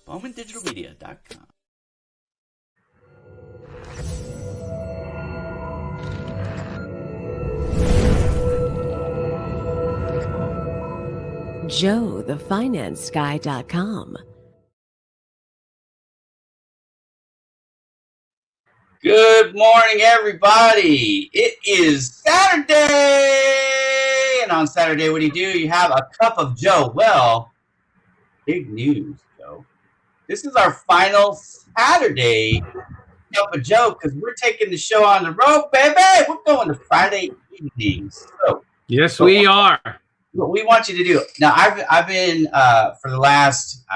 BowmanDigitalMedia.com. JoeTheFinanceGuy.com. Good morning, everybody. It is Saturday. And on Saturday, what do? You have a cup of Joe. Well, big news, Joe. This is our final Saturday cup of Joe because we're taking the show on the road, baby. We're going to Friday evenings. So, yes, we are. What we want you to do. Now, I've been, for the last,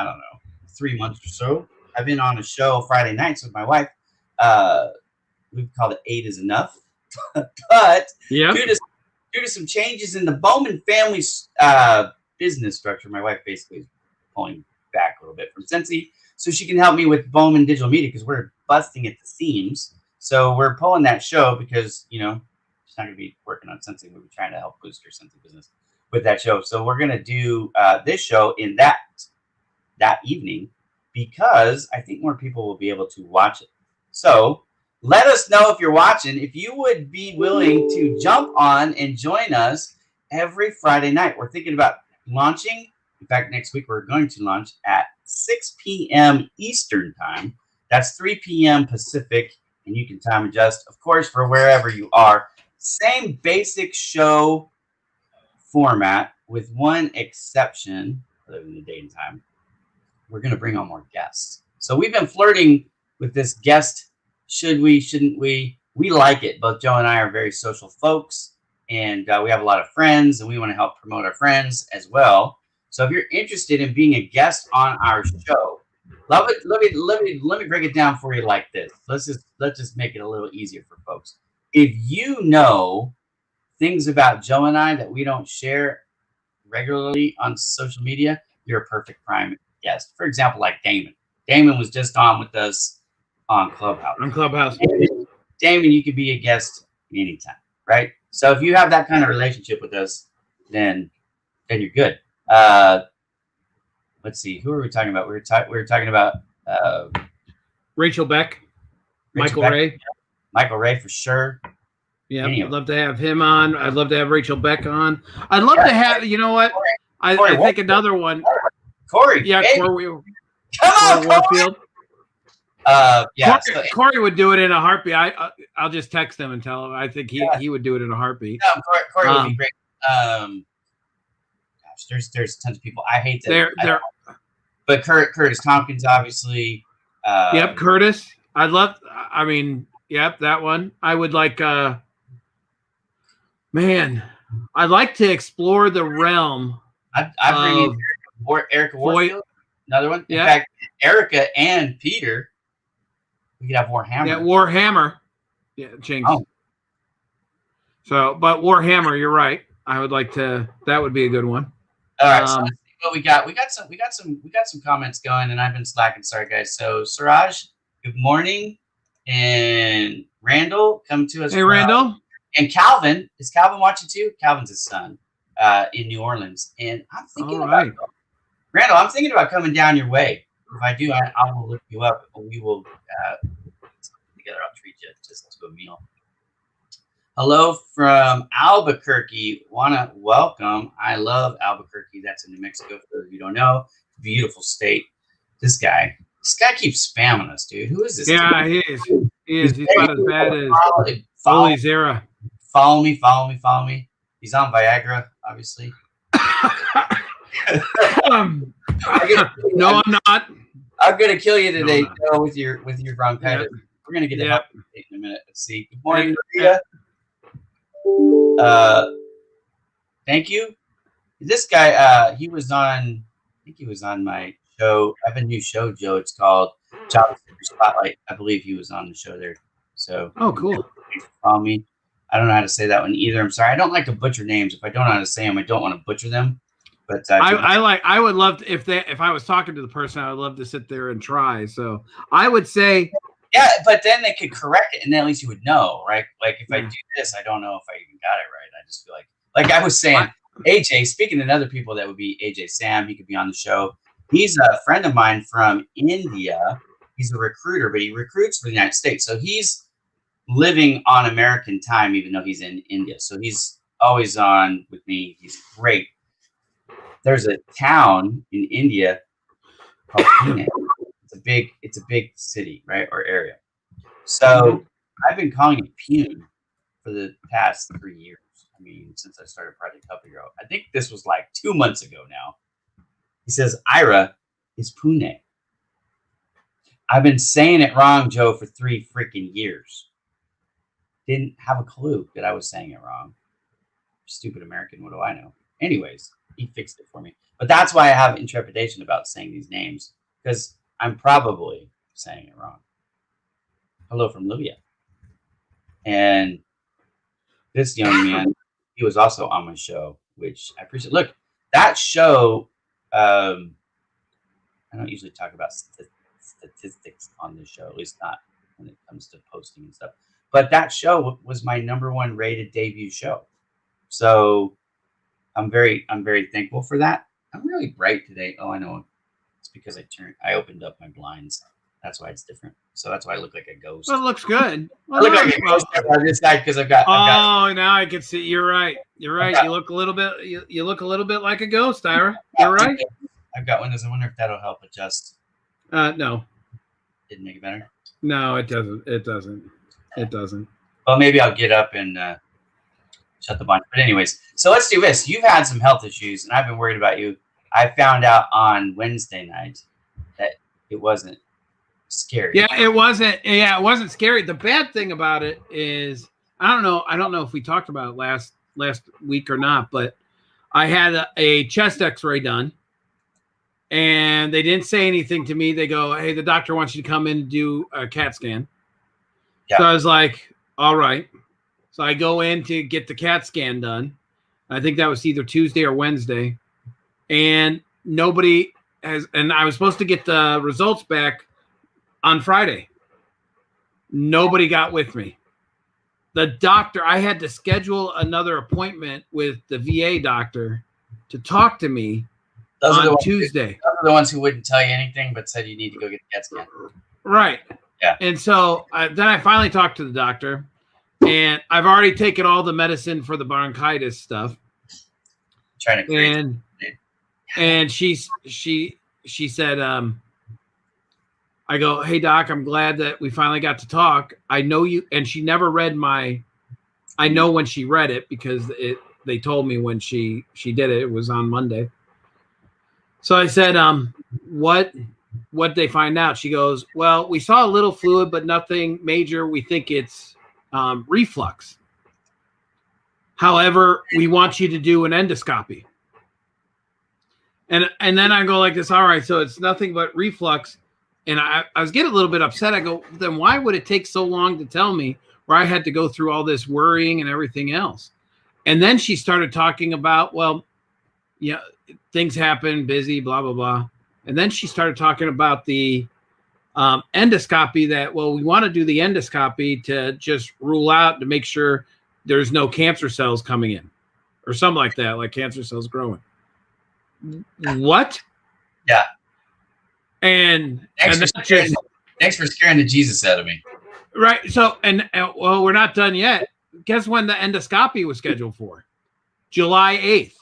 3 months or so, I've been on a show Friday nights with my wife. We've called it 8 is Enough. But yep. due to some changes in the Bowman family's business structure, my wife basically is pulling back a little bit from Cincy so she can help me with Bowman Digital Media because we're busting at the seams. So we're pulling that show because, she's not going to be working on Cincy. We'll be trying to help boost her Cincy business with that show. So we're going to do this show in that evening because I think more people will be able to watch it. So let us know if you're watching, if you would be willing to jump on and join us every Friday night. We're thinking about launching. In fact, next week we're going to launch at 6 p.m. Eastern time. That's 3 p.m. Pacific, and you can time adjust, of course, for wherever you are. Same basic show format with one exception, other than the date and time. We're going to bring on more guests. So we've been flirting with this guest. Should we, shouldn't we? We like it. Both Joe and I are very social folks, and we have a lot of friends, and we want to help promote our friends as well. So if you're interested in being a guest on our show, let me break it down for you like this. Let's just make it a little easier for folks. If you know things about Joe and I that we don't share regularly on social media, you're a perfect prime guest. For example, like Damon. Damon was just on with us on Clubhouse. Damon, you could be a guest anytime, right? So if you have that kind of relationship with us, then you're good. Let's see, who are we talking about? We were talking about Rachel Beck, Michael Ray. Michael Ray for sure. Yeah, I'd love to have him on. I'd love to have Rachel Beck on. I'd love to have, you know what? I think another one. Corey. Yeah, hey. Corey. Come on, Warfield. Yeah. Corey would do it in a heartbeat. I'll just text him and tell him. I think he would do it in a heartbeat. No, Corey would be great. Gosh, there's tons of people. I hate that. But Curtis Tompkins, obviously. Yep, Curtis. Yep, that one. I would like. Man, I'd like to explore the realm. I'd bring in Erica Warfield. Another one. Yeah. In fact, Erica and Peter. We could have Warhammer. Yeah, Warhammer. Yeah, Jinx. Oh, So, but Warhammer, you're right. I would like to. That would be a good one. All right. So let's see what we got. We got some comments going, and I've been slacking. Sorry, guys. So Suraj, good morning, and Randall, come to us. Hey, Randall. And Calvin, is Calvin watching too? Calvin's his son in New Orleans, and I'm thinking about Randall. I'm thinking about coming down your way. If I do, I will look you up, and we will together. I'll treat you just to a meal. Hello from Albuquerque. Wanna welcome. I love Albuquerque. That's in New Mexico. For those of you who don't know, beautiful state. This guy keeps spamming us, dude. Who is this? Yeah, dude? he is. He is. He's about as bad as Holy Zera. Follow me. He's on Viagra, obviously. No, I'm not. I'm gonna kill you today, Joe, with your bronchitis. Yep. We're gonna get to help in a minute. Let's see. Good morning, Maria. Thank you. This guy, he was on. I think he was on my show. I have a new show, Joe. It's called Job Spotlight. I believe he was on the show there. So. Oh, cool. Follow me. I don't know how to say that one either. I'm sorry. I don't like to butcher names. If I don't know how to say them, I don't want to butcher them. But I would love to, if I was talking to the person, I would love to sit there and try. So I would say. Yeah, but then they could correct it, and then at least you would know, right? Like if I do this, I don't know if I even got it right. I just feel like I was saying, AJ. Speaking to other people, that would be AJ Sam. He could be on the show. He's a friend of mine from India. He's a recruiter, but he recruits for the United States. So he's living on American time, even though he's in India. So he's always on with me. He's great. There's a town in India called Pune. It's a big city, right, or area. So I've been calling it Pune for the past 3 years. I mean, since I started Project Help Hero. I think this was like 2 months ago now. He says Ira is Pune. I've been saying it wrong, Joe, for 3 freaking years. Didn't have a clue that I was saying it wrong. Stupid American, what do I know? Anyways, he fixed it for me. But that's why I have intrepidation about saying these names, because I'm probably saying it wrong. Hello from Libya. And this young man, he was also on my show, which I appreciate. Look, that show, I don't usually talk about statistics on this show, at least not when it comes to posting and stuff. But that show was my #1 rated debut show. So I'm very thankful for that. I'm really bright today. Oh, I know. It's because I opened up my blinds. That's why it's different. So that's why I look like a ghost. Well, it looks good. I look like a ghost on this side because I've got. Now I can see. You're right. You're right. You look a little bit. You look a little bit like a ghost, Ira. You're right. I've got windows. I wonder if that'll help adjust. No. Didn't make it better. No, it doesn't. It doesn't. It doesn't. Well, maybe I'll get up and shut the blind. But anyways, so let's do this. You've had some health issues, and I've been worried about you. I found out on Wednesday night that it wasn't scary. Yeah, it wasn't. Yeah, it wasn't scary. The bad thing about it is, I don't know if we talked about it last week or not, but I had a chest X-ray done, and they didn't say anything to me. They go, "Hey, the doctor wants you to come in and do a CAT scan." Yeah. So I was like, "All right." So I go in to get the CAT scan done. I think that was either Tuesday or Wednesday, and nobody has. And I was supposed to get the results back on Friday. Nobody got with me. The doctor, I had to schedule another appointment with the VA doctor to talk to me on Tuesday. Those are the ones who wouldn't tell you anything but said you need to go get a CAT scan. Right. Yeah. And so then I finally talked to the doctor, and I've already taken all the medicine for the bronchitis stuff. Trying to and she said, I go, "Hey doc, I'm glad that we finally got to talk. I know you," and she never read I know when she read it because they told me when she did it. It was on Monday. So I said, what'd they find out? She goes, "Well, we saw a little fluid, but nothing major. We think it's reflux. However, we want you to do an endoscopy." And then I go like this, "All right, so it's nothing but reflux." And I was getting a little bit upset. I go, "Then why would it take so long to tell me where I had to go through all this worrying and everything else. And then she started talking about, well, yeah, things happen, busy, blah, blah, blah. And then she started talking about the endoscopy that, well, we want to do the endoscopy to just rule out to make sure there's no cancer cells coming in or something like that, like cancer cells growing. What? Yeah. And thanks for scaring the Jesus out of me. Right. So, and well, we're not done yet. Guess when the endoscopy was scheduled for? July 8th.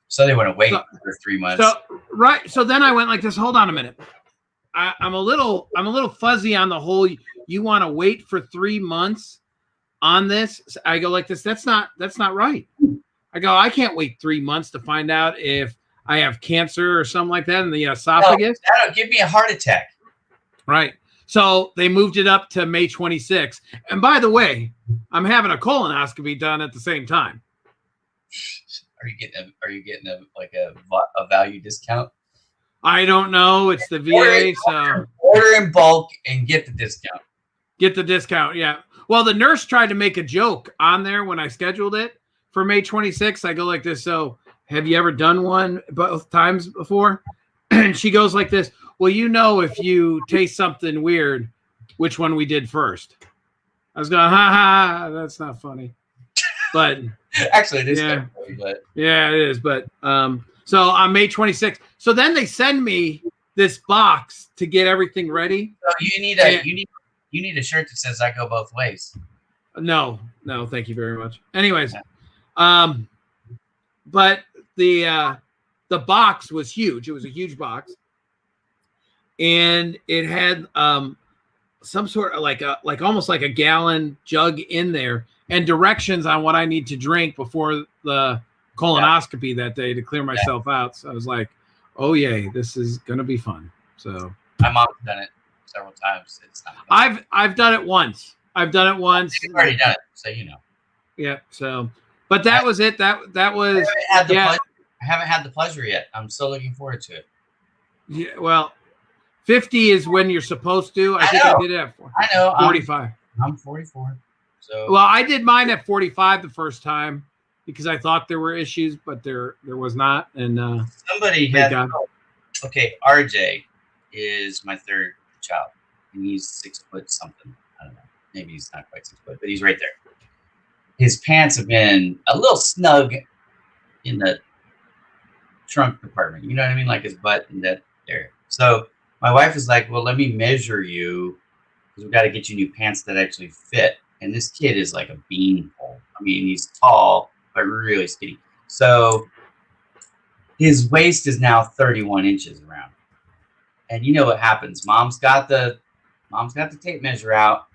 So they want to wait for 3 months. So, right. So then I went like this. Hold on a minute. I'm a little fuzzy on the whole. You want to wait for 3 months on this? I go like this. That's not right. I go, I can't wait 3 months to find out if I have cancer or something like that in the esophagus. No, that'll give me a heart attack. Right. So they moved it up to May 26th. And by the way, I'm having a colonoscopy done at the same time. Are you getting a value discount? I don't know. It's the VA. Order in bulk and get the discount. Get the discount. Yeah. Well, the nurse tried to make a joke on there when I scheduled it for May 26th. I go like this. So have you ever done one both times before? And she goes like this. Well, if you taste something weird, which one we did first. I was going, ha, that's not funny. But actually, it is kind of funny, but yeah, it is. But so on May 26th. So then they send me this box to get everything ready. So you need a shirt that says I go both ways. No, thank you very much. Anyways, but the box was huge. It was a huge box. And it had some sort of like almost like a gallon jug in there and directions on what I need to drink before the colonoscopy that day to clear myself out. So I was like, oh yay, this is gonna be fun. So my mom's done it several times. It's not fun. I've done it once. You've already done it, so you know. Yeah. So, but that was it. That was. I haven't had the pleasure yet. I'm still looking forward to it. Yeah. Well, 50 is when you're supposed to. I think I did it at 45. I'm 44. So. Well, I did mine at 45 the first time because I thought there were issues, but there was not. And somebody had. Okay, RJ is my third child, and he's 6 foot something. I don't know. Maybe he's not quite 6 foot, but he's right there. His pants have been a little snug in the trunk compartment. You know what I mean? Like his butt and that there. So my wife is like, well, let me measure you because we've got to get you new pants that actually fit. And this kid is like a beanpole. I mean, he's tall, but really skinny. So his waist is now 31 inches around. And you know what happens? Mom's got the tape measure out.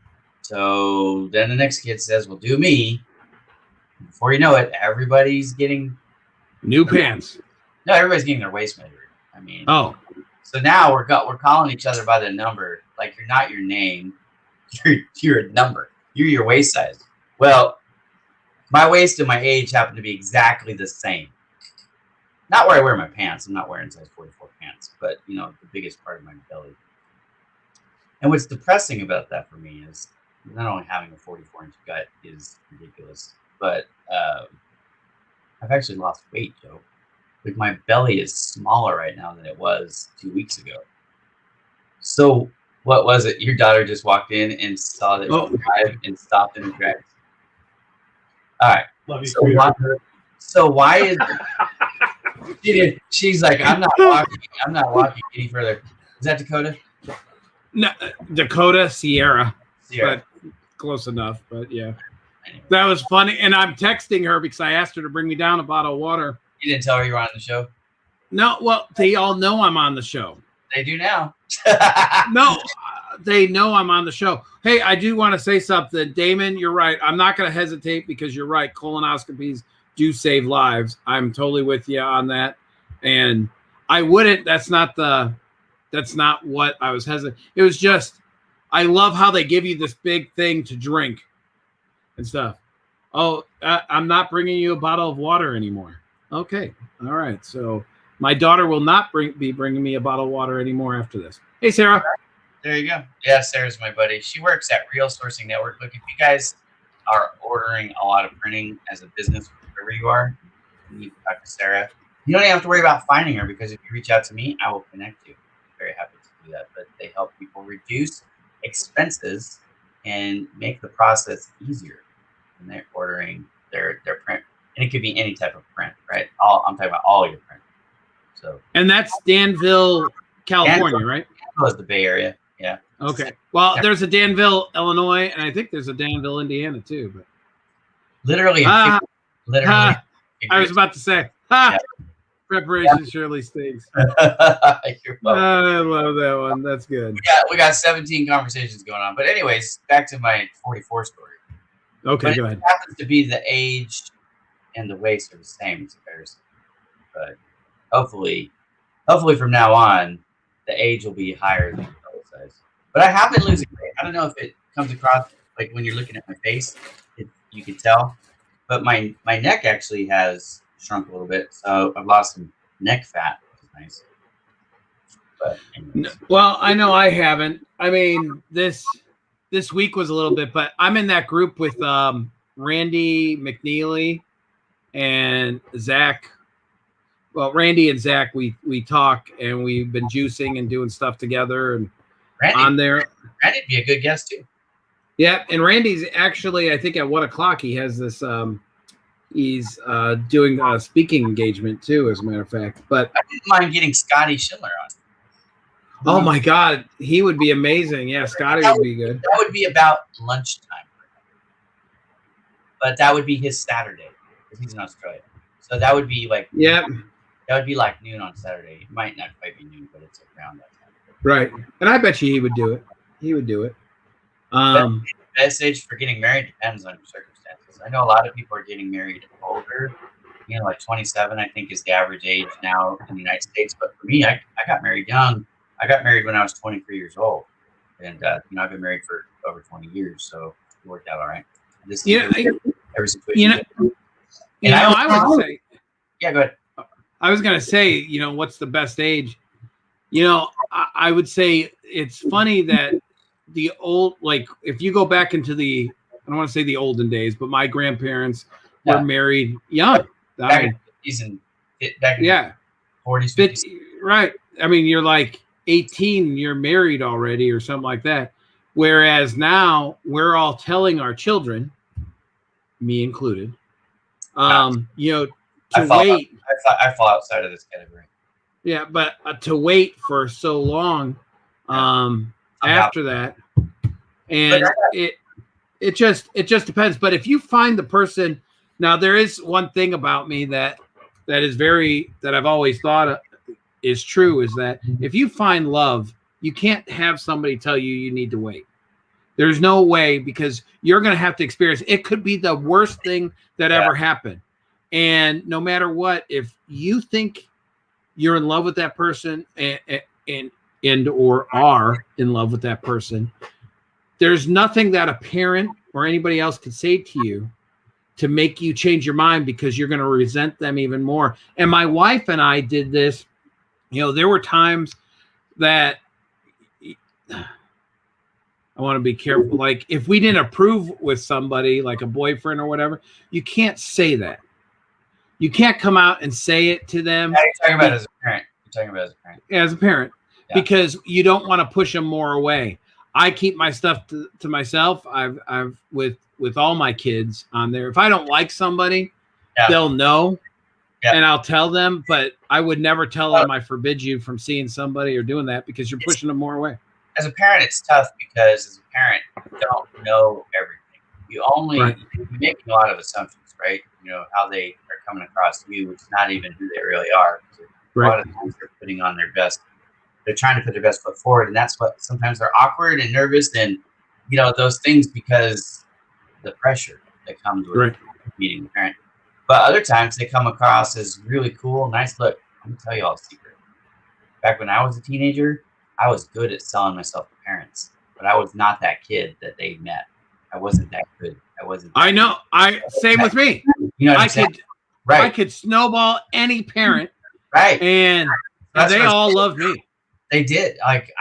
So then the next kid says, well, do me. Before you know it, everybody's getting new pants. No, everybody's getting their waist measured. I mean, so now we're calling each other by the number. Like you're not your name, you're a number. You're your waist size. Well, my waist and my age happen to be exactly the same. Not where I wear my pants. I'm not wearing size 44 pants, but the biggest part of my belly. And what's depressing about that for me is not only having a 44-inch gut is ridiculous, but I've actually lost weight, Joe. Like my belly is smaller right now than it was 2 weeks ago. So what was it? Your daughter just walked in and saw that you drive and stopped in the tracks. All right. Love you, so why is she's like, I'm not walking any further. Is that Dakota? No, Dakota, Sierra. But close enough. But yeah, that was funny. And I'm texting her because I asked her to bring me down a bottle of water. You didn't tell her you were on the show? No. Well, they all know I'm on the show. They do now. No, they know I'm on the show. Hey, I do want to say something. Damon, you're right. I'm not going to hesitate because you're right. Colonoscopies do save lives. I'm totally with you on that. And I wouldn't. That's not what I was hesitant. It was just, I love how they give you this big thing to drink and stuff. Oh, I'm not bringing you a bottle of water anymore. Okay. All right. So my daughter will not be bringing me a bottle of water anymore after this. Hey, Sarah. There you go. Yeah, Sarah's my buddy. She works at Real Sourcing Network. Look, if you guys are ordering a lot of printing as a business, wherever you are, you need to talk to Sarah. You don't even have to worry about finding her because if you reach out to me, I will connect you. I'm very happy to do that. But they help people reduce expenses and make the process easier when they're ordering their print. And it could be any type of print, right? I'm talking about all your print. So. And that's Danville, California, right? Danville is the Bay Area. Yeah. Okay. Well, there's a Danville, Illinois, and I think there's a Danville, Indiana too. But literally, I was about to say, Yeah. preparation surely stinks. You're welcome. I love that one. That's good. We got 17 conversations going on. But anyways, back to my 44 story. Okay, go ahead. It happens to be the age and the waist are the same as comparison. But hopefully from now on, the age will be higher than the belly size. But I have been losing weight. I don't know if it comes across like when you're looking at my face, you can tell. But my neck actually has shrunk a little bit, so I've lost some neck fat, which is nice. But anyways. Well, I know I haven't. I mean, this week was a little bit, but I'm in that group with Randy McNeely and Zach. Well, Randy and Zach, we talk and we've been juicing and doing stuff together and on there. Randy'd be a good guest too. Yeah, and Randy's actually, I think at 1:00 he has this. He's doing a speaking engagement too, as a matter of fact. But I didn't mind getting Scotty Schindler on. Oh my God, he would be amazing. Yeah, Scotty would be good. That would be about lunchtime, but that would be his Saturday because he's in Australia. So that would be like that would be like noon on Saturday. It might not quite be noon, but it's around that time. Right, and I bet you he would do it. He would do it. The best age for getting married depends on your circumstances. I know a lot of people are getting married older. You know, like 27, I think, is the average age now in the United States. But for me, I got married young. I got married when I was 23 years old, and I've been married for over 20 years, so it worked out all right. Every situation. I would say. Yeah, go ahead. I was gonna say, what's the best age? I would say it's funny that the old, like, if you go back into I don't want to say the olden days, but my grandparents were married young. Back in the 40s, 50s. Right. I mean, you're like 18, you're married already or something like that. Whereas now we're all telling our children, me included, to wait. I fall outside of this category. Yeah, but to wait for so long after that, and it just depends. But if you find the person, now there is one thing about me that I've always thought is true, is that if you find love, you can't have somebody tell you need to wait. There's no way, because you're going to have to experience. It could be the worst thing that ever happened. And no matter what, if you think you're in love with that person and or are in love with that person, there's nothing that a parent or anybody else could say to you to make you change your mind, because you're going to resent them even more. And my wife and I did this. There were times that I want to be careful. Like, if we didn't approve with somebody, like a boyfriend or whatever, you can't say that. You can't come out and say it to them. You're talking about as a parent. As a parent, because you don't want to push them more away. I keep my stuff to myself. I've with all my kids on there. If I don't like somebody, they'll know, and I'll tell them. But I would never tell them I forbid you from seeing somebody or doing that, because you're pushing them more away. As a parent, it's tough, because as a parent, you don't know everything. You're making a lot of assumptions, right? How they are coming across you, which is not even who they really are. A lot of times they're putting on their best. They're trying to put their best foot forward, and that's what sometimes they're awkward and nervous, and those things, because the pressure that comes with meeting the parent. But other times they come across as really cool, nice. Look, I'm gonna tell you all a secret. Back when I was a teenager, I was good at selling myself to parents, but I was not that kid that they met. I wasn't that good. I know. Same with me. I could snowball any parent. Right. And they all loved me. They did. Like,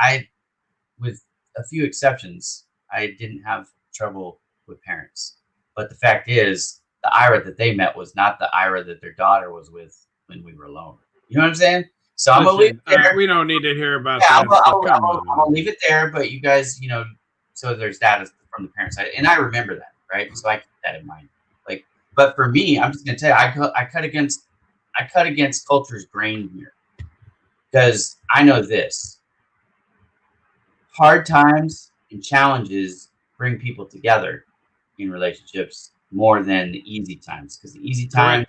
with a few exceptions, I didn't have trouble with parents. But the fact is, the Ira that they met was not the Ira that their daughter was with when we were alone. You know what I'm saying? So I'm gonna leave it there. We don't need to hear about Yeah, that stuff. Come I'm gonna on. leave it there. But you guys, so there's that from the parent side, and I remember that, right? So I keep that in mind. Like, but for me, I'm just gonna tell you, I cut against culture's grain here because I know this: hard times and challenges bring people together in relationships more than the easy times. Because the easy times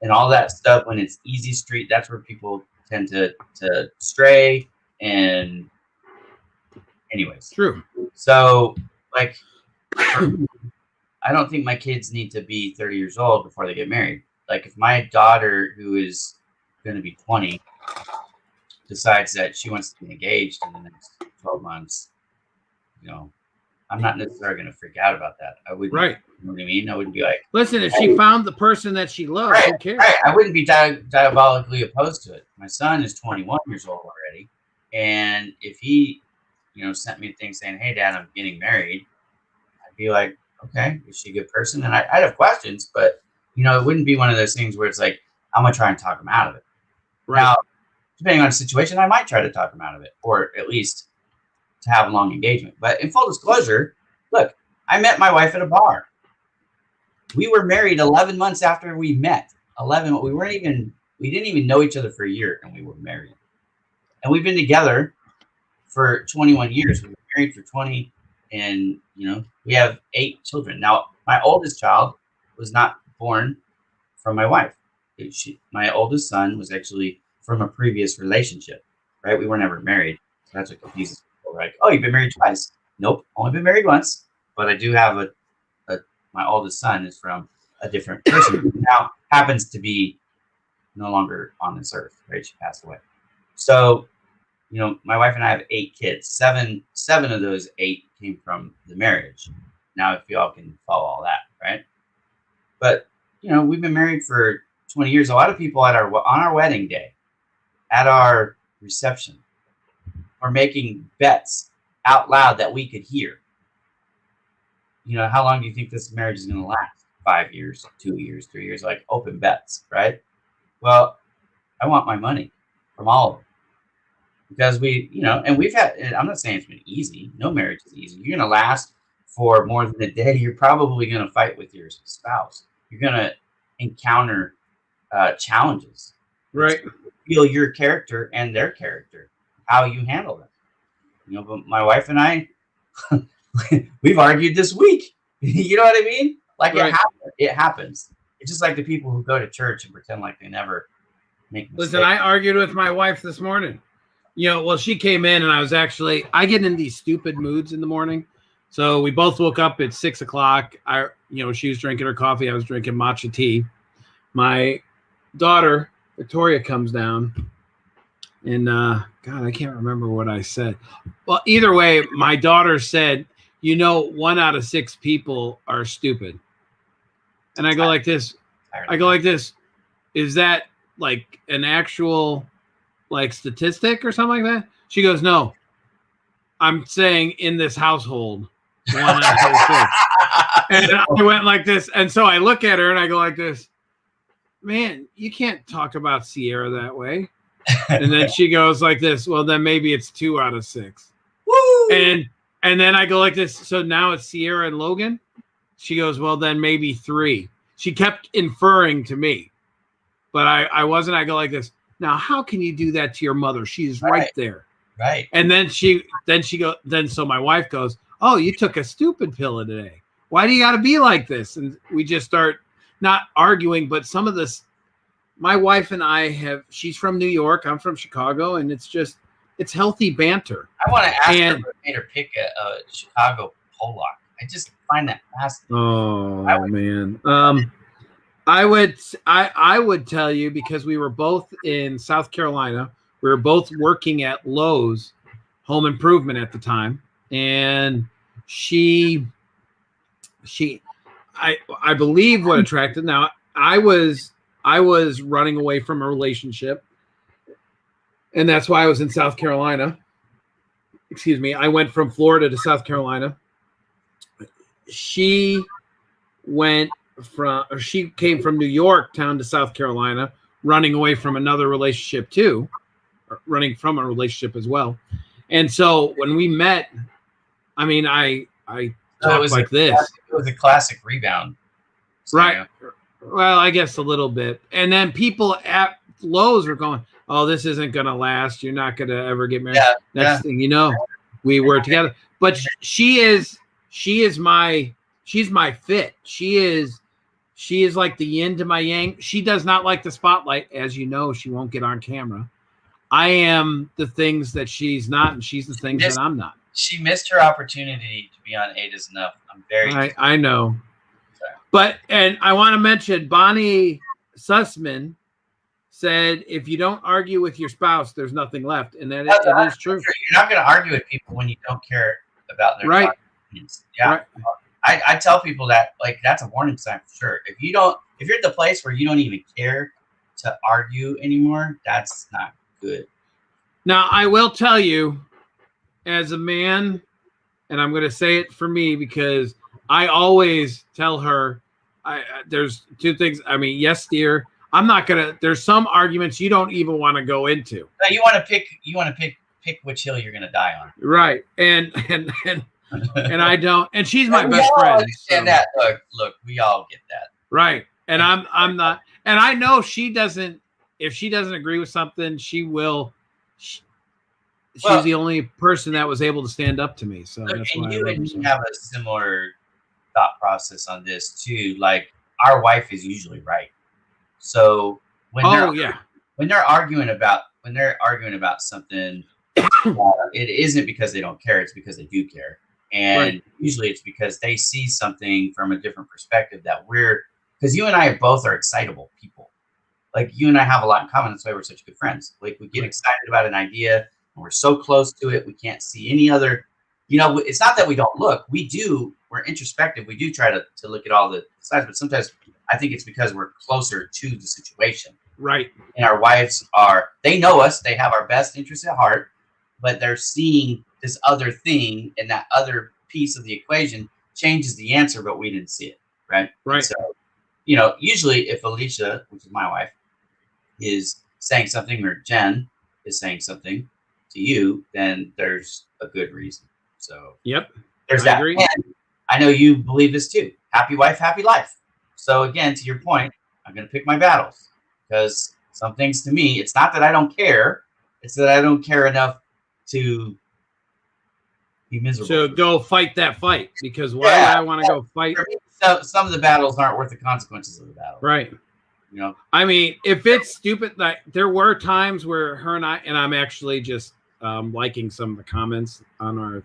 and all that stuff, when it's easy street, that's where people tend to stray. And anyways, True. So like, for me, I don't think my kids need to be 30 years old before they get married. Like if my daughter, who is going to be 20, decides that she wants to be engaged in the next 12 months, I'm not necessarily going to freak out about that. I wouldn't. Right. You know what I mean? I wouldn't be like, listen, if she found the person that she loves, who cares? Right. I wouldn't be diabolically opposed to it. My son is 21 years old already. And if he, sent me a thing saying, "Hey, Dad, I'm getting married," I'd be like, "Okay, is she a good person?" And I'd have questions, but, it wouldn't be one of those things where it's like, I'm going to try and talk him out of it. Right. Now, depending on the situation, I might try to talk him out of it, or at least to have a long engagement. But in full disclosure, look, I met my wife at a bar. We were married 11 months after we met. 11. We didn't even know each other for a year, and we were married. And we've been together for 21 years. We were married for 20, and we have 8 children. Now, my oldest child was not born from my wife. My oldest son was actually from a previous relationship, right? We were never married. So that's what confuses people. Like, oh, you've been married twice. Nope, only been married once. But I do have my oldest son is from a different person who now happens to be no longer on this earth, right? She passed away. So, my wife and I have 8 kids. Seven of those 8 came from the marriage. Now, if y'all can follow all that, right? But, we've been married for 20 years. A lot of people on our wedding day, at our reception, are making bets out loud that we could hear. How long do you think this marriage is going to last? 5 years, 2 years, 3 years, like open bets, right? Well, I want my money from all of them. Because and we've had, and I'm not saying it's been easy. No marriage is easy. You're going to last for more than a day. You're probably going to fight with your spouse. You're going to encounter challenges. Right. Feel your character and their character, how you handle them. But my wife and I, we've argued this week. You know what I mean? Like right. It happens. It's just like the people who go to church and pretend like they never make mistakes. Listen, I argued with my wife this morning. She came in and I get in these stupid moods in the morning. So we both woke up at 6 o'clock. She was drinking her coffee. I was drinking matcha tea. My daughter, Victoria, comes down and, God, I can't remember what I said. Well, either way, my daughter said, 1 out of 6 people are stupid. And I go like this. Is that like an actual statistic or something like that? She goes, no, I'm saying in this household, 1 out of 6. And I went like this. And so I look at her and I go like this, man, you can't talk about Sierra that way. And then she goes like this, well, then maybe it's 2 out of 6. Woo! And then I go like this. So now it's Sierra and Logan. She goes, well, then maybe 3. She kept inferring to me, but I wasn't. I go like this. Now, how can you do that to your mother? She's right there. Right. And then so my wife goes, oh, you took a stupid pill today. Why do you got to be like this? And we just start not arguing, but some of this, my wife and I she's from New York. I'm from Chicago. And it's healthy banter. I want to ask her what made her pick a Chicago Pollock. I just find that fascinating. Oh, man. I would tell you, because we were both in South Carolina. We were both working at Lowe's Home Improvement at the time. And I believe what attracted. Now, I was running away from a relationship. And that's why I was in South Carolina. excuse me, I went from Florida to South Carolina. She came from New York town to South Carolina, running away from another relationship too, or running from a relationship as well. And so when we met, I mean, I talked like this. It was a classic rebound. Right. Well, I guess a little bit. And then people at Lowe's were going, oh, this isn't going to last. You're not going to ever get married. Yeah, Next thing you know, we were together. But she's my fit. She is like the yin to my yang. She does not like the spotlight. As you know, she won't get on camera. I am the things that she's not, and she's the things that I'm not. She missed her opportunity to be on 8 is Enough. I'm very I know. But, and I want to mention Bonnie Sussman said, if you don't argue with your spouse, there's nothing left. And that it is true. You're not going to argue with people when you don't care about their opinions. Yeah. Right. I tell people that, like, that's a warning sign for sure. If you're at the place where you don't even care to argue anymore, that's not good. Now, I will tell you, as a man, and I'm going to say it for me because I always tell her, there's two things. I mean, yes, dear. I'm not gonna. There's some arguments you don't even want to go into. No, you want to pick which hill you're gonna die on. Right, and I don't. And she's my best friend. Understand that? Look, we all get that. Right, and I'm not. And I know she doesn't. If she doesn't agree with something, she will. She's the only person that was able to stand up to me. So that's why you have a similar thought process on this too. Like, our wife is usually right. So when they're arguing about something, it isn't because they don't care. It's because they do care, and usually it's because they see something from a different perspective because you and I both are excitable people. Like, you and I have a lot in common. That's why we're such good friends. Like, we get excited about an idea, and we're so close to it. We can't see any other. It's not that we don't look. We do. We're introspective. We do try to look at all the sides, but sometimes I think it's because we're closer to the situation. Right. And our wives they know us. They have our best interests at heart, but they're seeing this other thing, and that other piece of the equation changes the answer, but we didn't see it. Right. Right. So, usually if Alicia, which is my wife, is saying something, or Jen is saying something to you, then there's a good reason. So there's that. Agree. And I know you believe this too. Happy wife, happy life. So again, to your point, I'm going to pick my battles, because some things to me, it's not that I don't care. It's that I don't care enough to be miserable. So go fight that fight, because why would I want to go fight? So some of the battles aren't worth the consequences of the battle. Right. I mean, if it's stupid, like, there were times where her and I'm actually just liking some of the comments on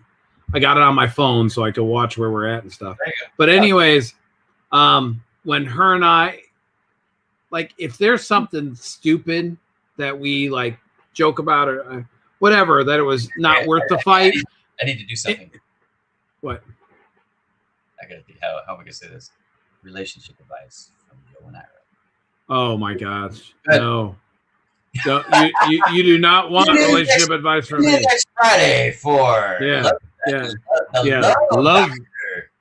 I got it on my phone so I could watch where we're at and stuff. But anyways, when her and I, like, if there's something stupid that we like joke about or whatever, that it was not worth the fight. I need to do something. What? I gotta think. How am I gonna say this? Relationship advice from Joe and Ira. Oh my gosh! No, you do not want relationship advice from me. Next Friday for love.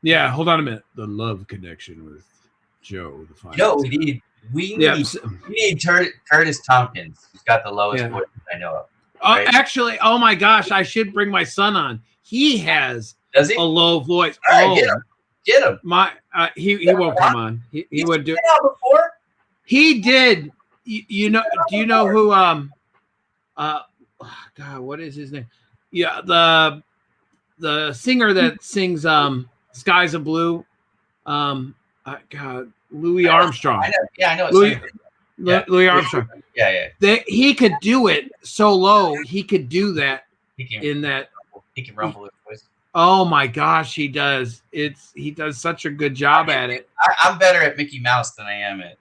Yeah, hold on a minute. The love connection with Joe. We need Curtis Tompkins, who's got the lowest voice I know of. Right? Actually, oh my gosh, I should bring my son on. He has a low voice. All right, get him. He won't come on. He would do it before. He did. Do you know who? God, what is his name? Yeah, the singer that sings "Skies of Blue." God, Louis Armstrong. I know. Yeah, I know. Louis Armstrong. Yeah. He could do it so low. He could do that. He can rumble his voice. Oh my gosh, he does. He does such a good job at it. I'm better at Mickey Mouse than I am at.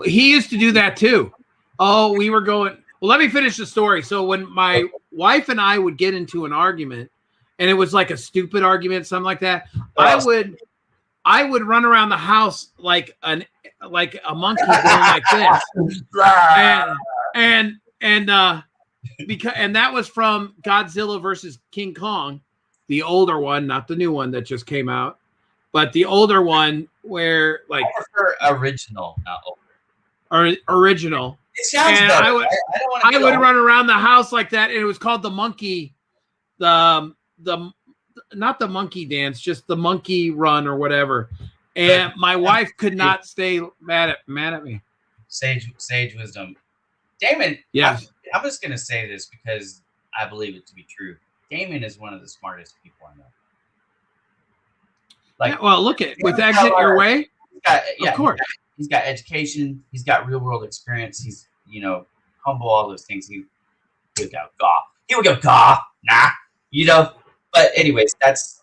He used to do that too. Oh, we were going. Well, let me finish the story. So when my wife and I would get into an argument, and it was like a stupid argument, something like that, I would run around the house like a monkey going like this, and and that was from Godzilla versus King Kong, the older one, not the new one that just came out, but the older one where like I prefer original, not older. Or original. It sounds and better. I would, I don't want to. I would run around the house like that, and it was called the monkey, the not the monkey dance, just the monkey run or whatever. And my wife could not stay mad at me. Sage wisdom, Damon. Yes, I'm just gonna say this because I believe it to be true. Damon is one of the smartest people I know. Like, yeah, well, look at with Exit Your Way. Of course. He's got education. He's got real world experience. He's, humble, all those things. He would go, nah, But anyways, that's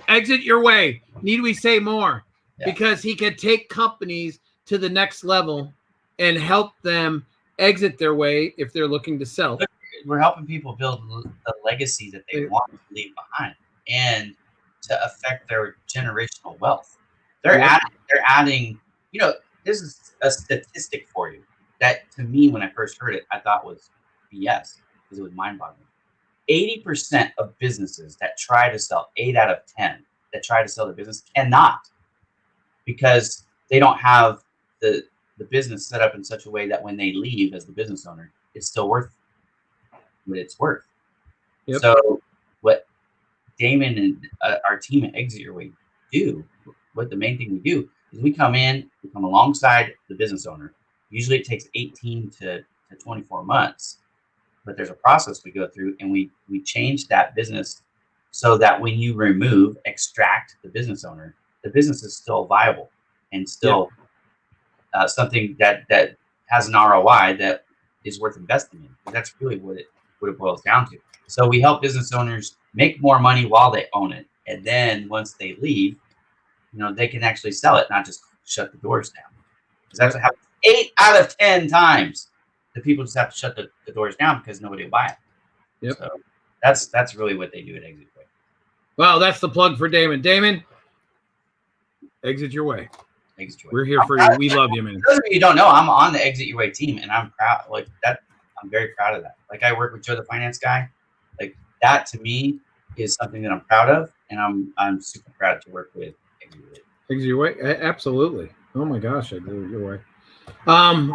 Exit Your Way. Need we say more? Yeah. Because he could take companies to the next level and help them exit their way if they're looking to sell. We're helping people build the legacy that they want to leave behind and to affect their generational wealth. They're adding, this is a statistic for you that to me, when I first heard it, I thought was BS because it was mind-boggling. 80% of businesses that try to sell, 8 out of 10 that try to sell their business cannot, because they don't have the business set up in such a way that when they leave as the business owner, it's still worth what it's worth. Yep. So what Damon and our team at Exit Your Way do, what the main thing we do is we come alongside the business owner. Usually it takes 18 to 24 months, but there's a process we go through, and we change that business so that when you extract the business owner, the business is still viable and still something that has an ROI that is worth investing in. That's really what it boils down to. So we help business owners make more money while they own it, and then once they leave, they can actually sell it, not just shut the doors down. Because that's what happens 8 out of 10 times. The people just have to shut the doors down because nobody will buy it. Yep. So that's really what they do at Exit Your Way. Well, that's the plug for Damon. Damon, Exit Your Way. Exit Your Way. We're here for you. We love you, man. For those of you who don't know, I'm on the Exit Your Way team, and I'm proud. Like that, I'm very proud of that. Like I work with Joe, the finance guy. Like that to me is something that I'm proud of, and I'm super proud to work with Exit Your Way. Exit Your Way, absolutely. Oh my gosh, Exit Your Way.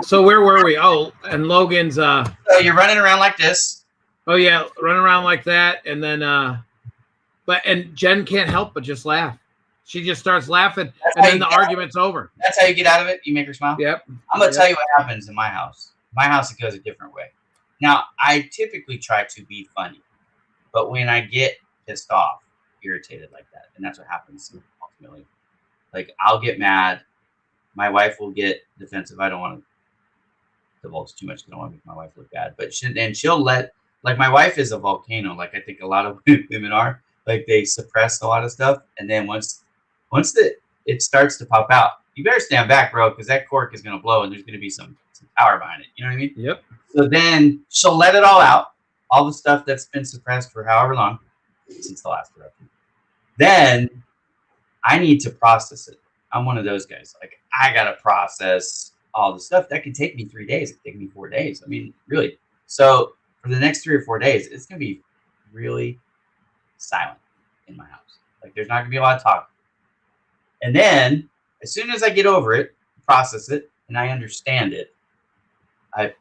So where were we? Oh, and Logan's. So you're running around like this. Oh yeah, running around like that, and then and Jen can't help but just laugh. She just starts laughing, and then the argument's over. That's how you get out of it. You make her smile. Yep. I'm gonna tell you what happens in my house. My house, it goes a different way. Now, I typically try to be funny, but when I get pissed off, irritated like that, and that's what happens ultimately. Like I'll get mad. My wife will get defensive. I don't want to divulge too much. I don't want to make my wife look bad. But she'll let, like my wife is a volcano. Like I think a lot of women are. Like they suppress a lot of stuff, and then once it starts to pop out, you better stand back, bro, because that cork is going to blow, and there's going to be some power behind it. You know what I mean? Yep. So then she'll let it all out, all the stuff that's been suppressed for however long since the last eruption. Then I need to process it. I'm one of those guys. Like I got to process all the stuff. That could take me 3 days. It could take me 4 days. I mean, really. So for the next 3 or 4 days, it's going to be really silent in my house. Like there's not going to be a lot of talk. And then as soon as I get over it, process it, and I understand it, I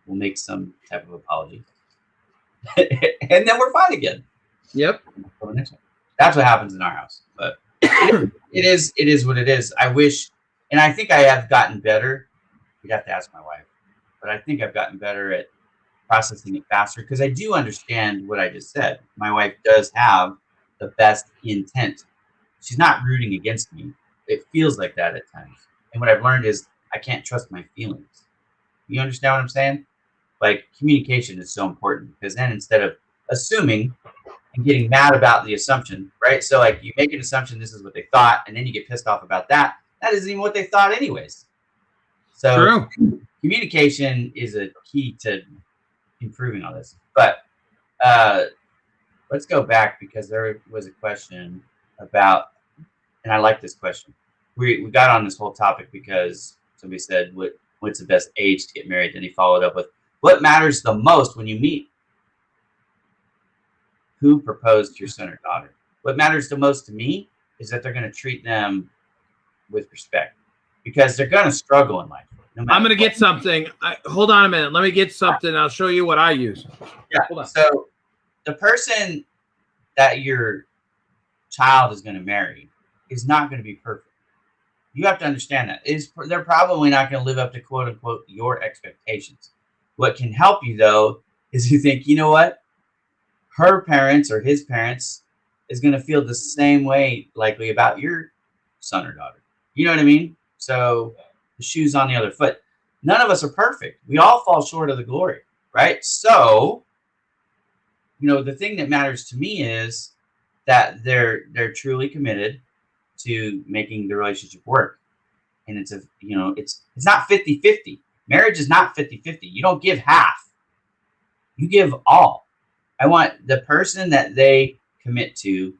will make some type of apology. And then we're fine again. Yep. That's what happens in our house. But it is what it is. I wish, and I think I have gotten better. You'd have to ask my wife, but I think I've gotten better at processing it faster because I do understand what I just said. My wife does have the best intent. She's not rooting against me. It feels like that at times. And what I've learned is I can't trust my feelings. You understand what I'm saying? Like communication is so important because then instead of assuming and getting mad about the assumption, right? So like you make an assumption, this is what they thought, and then you get pissed off about that. That isn't even what they thought anyways. So communication is a key to improving all this. But let's go back because there was a question about, and I like this question. We got on this whole topic because somebody said, what's the best age to get married? Then he followed up with, What matters the most when you meet? Who proposed to your son or daughter? What matters the most to me is that they're going to treat them with respect, because they're going to struggle in life. No I'm going to what. get something. Hold on a minute. Let me get something. I'll show you what I use. Yeah. Hold on. So the person that your child is going to marry is not going to be perfect. You have to understand that. They're probably not going to live up to quote unquote your expectations. What can help you though is you think, you know what? Her parents or his parents is going to feel the same way likely about your son or daughter. You know what I mean? So the shoe's on the other foot. None of us are perfect. We all fall short of the glory, right? So, the thing that matters to me is that they're truly committed to making the relationship work. And it's not 50-50. Marriage is not 50-50. You don't give half. You give all. I want the person that they commit to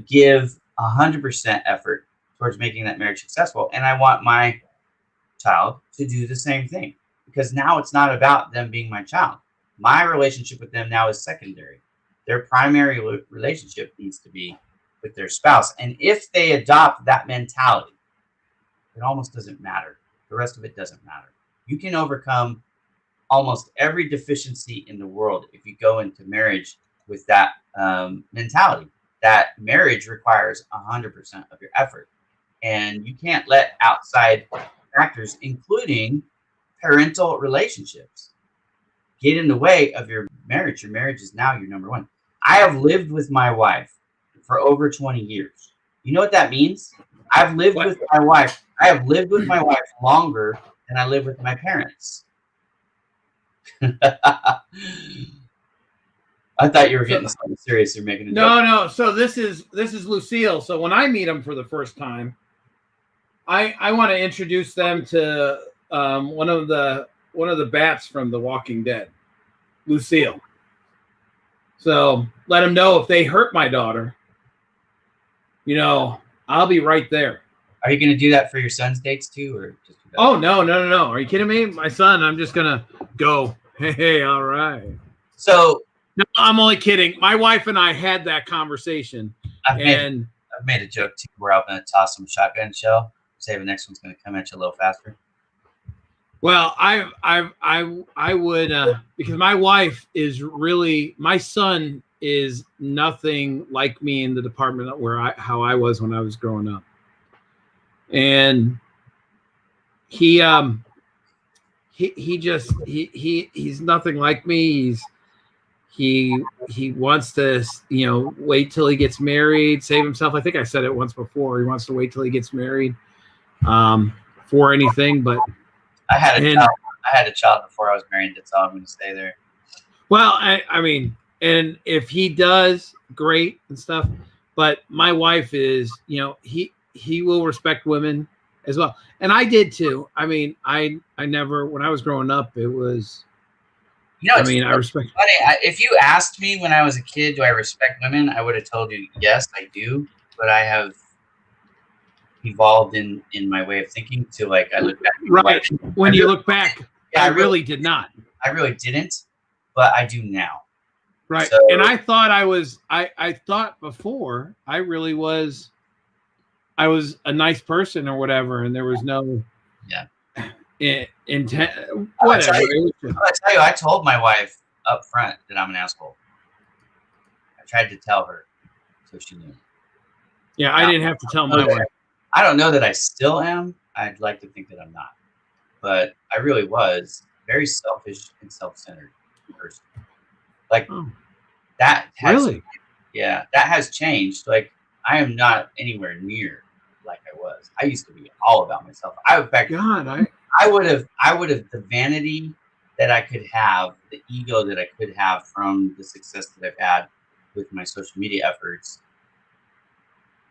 give 100% effort towards making that marriage successful. And I want my child to do the same thing, because now it's not about them being my child. My relationship with them now is secondary. Their primary relationship needs to be with their spouse. And if they adopt that mentality, it almost doesn't matter. The rest of it doesn't matter. You can overcome almost every deficiency in the world if you go into marriage with that mentality. That marriage requires 100% of your effort, and you can't let outside factors, including parental relationships, get in the way of your marriage. Your marriage is now your number one. I have lived with my wife for over 20 years. You know what that means? I've lived with my wife. I have lived with my wife longer than I lived with my parents. I thought you were getting something serious. You're making a joke. No. So this is Lucille. So when I meet them for the first time, I want to introduce them to one of the bats from The Walking Dead, Lucille. So let them know if they hurt my daughter, I'll be right there. Are you going to do that for your son's dates too, or just? Oh no! Are you kidding me? My son, I'm just gonna go. Hey, all right. So no, I'm only kidding. My wife and I had that conversation, I've made a joke too, where I'm going to toss them a shotgun shell. Say the next one's going to come at you a little faster. Well, I would because my wife is really, my son is nothing like me in the department how I was when I was growing up, and he's nothing like me. He wants to wait till he gets married, save himself. I think I said it once before. He wants to wait till he gets married for anything, but. I had a child before I was married. That's all I'm going to say there. Well, I mean, and if he does, great and stuff. But my wife is, he will respect women as well, and I did too. I mean, I never, when I was growing up, it was. I respect. Funny. If you asked me when I was a kid, do I respect women? I would have told you yes, I do. But I have evolved in my way of thinking to I look back. Right. When you look back, I really did not. I really didn't, but I do now. Right. So, and I thought I thought before I really was, I was a nice person or whatever, and there was no intent. Whatever. I'll tell you, I told my wife up front that I'm an asshole. I tried to tell her so she knew. Yeah, I didn't have to tell my wife. I don't know that I still am. I'd like to think that I'm not. But I really was very selfish and self-centered person. That has that has changed. I am not anywhere near like I was. I used to be all about myself. I would have the vanity that I could have, the ego that I could have from the success that I've had with my social media efforts.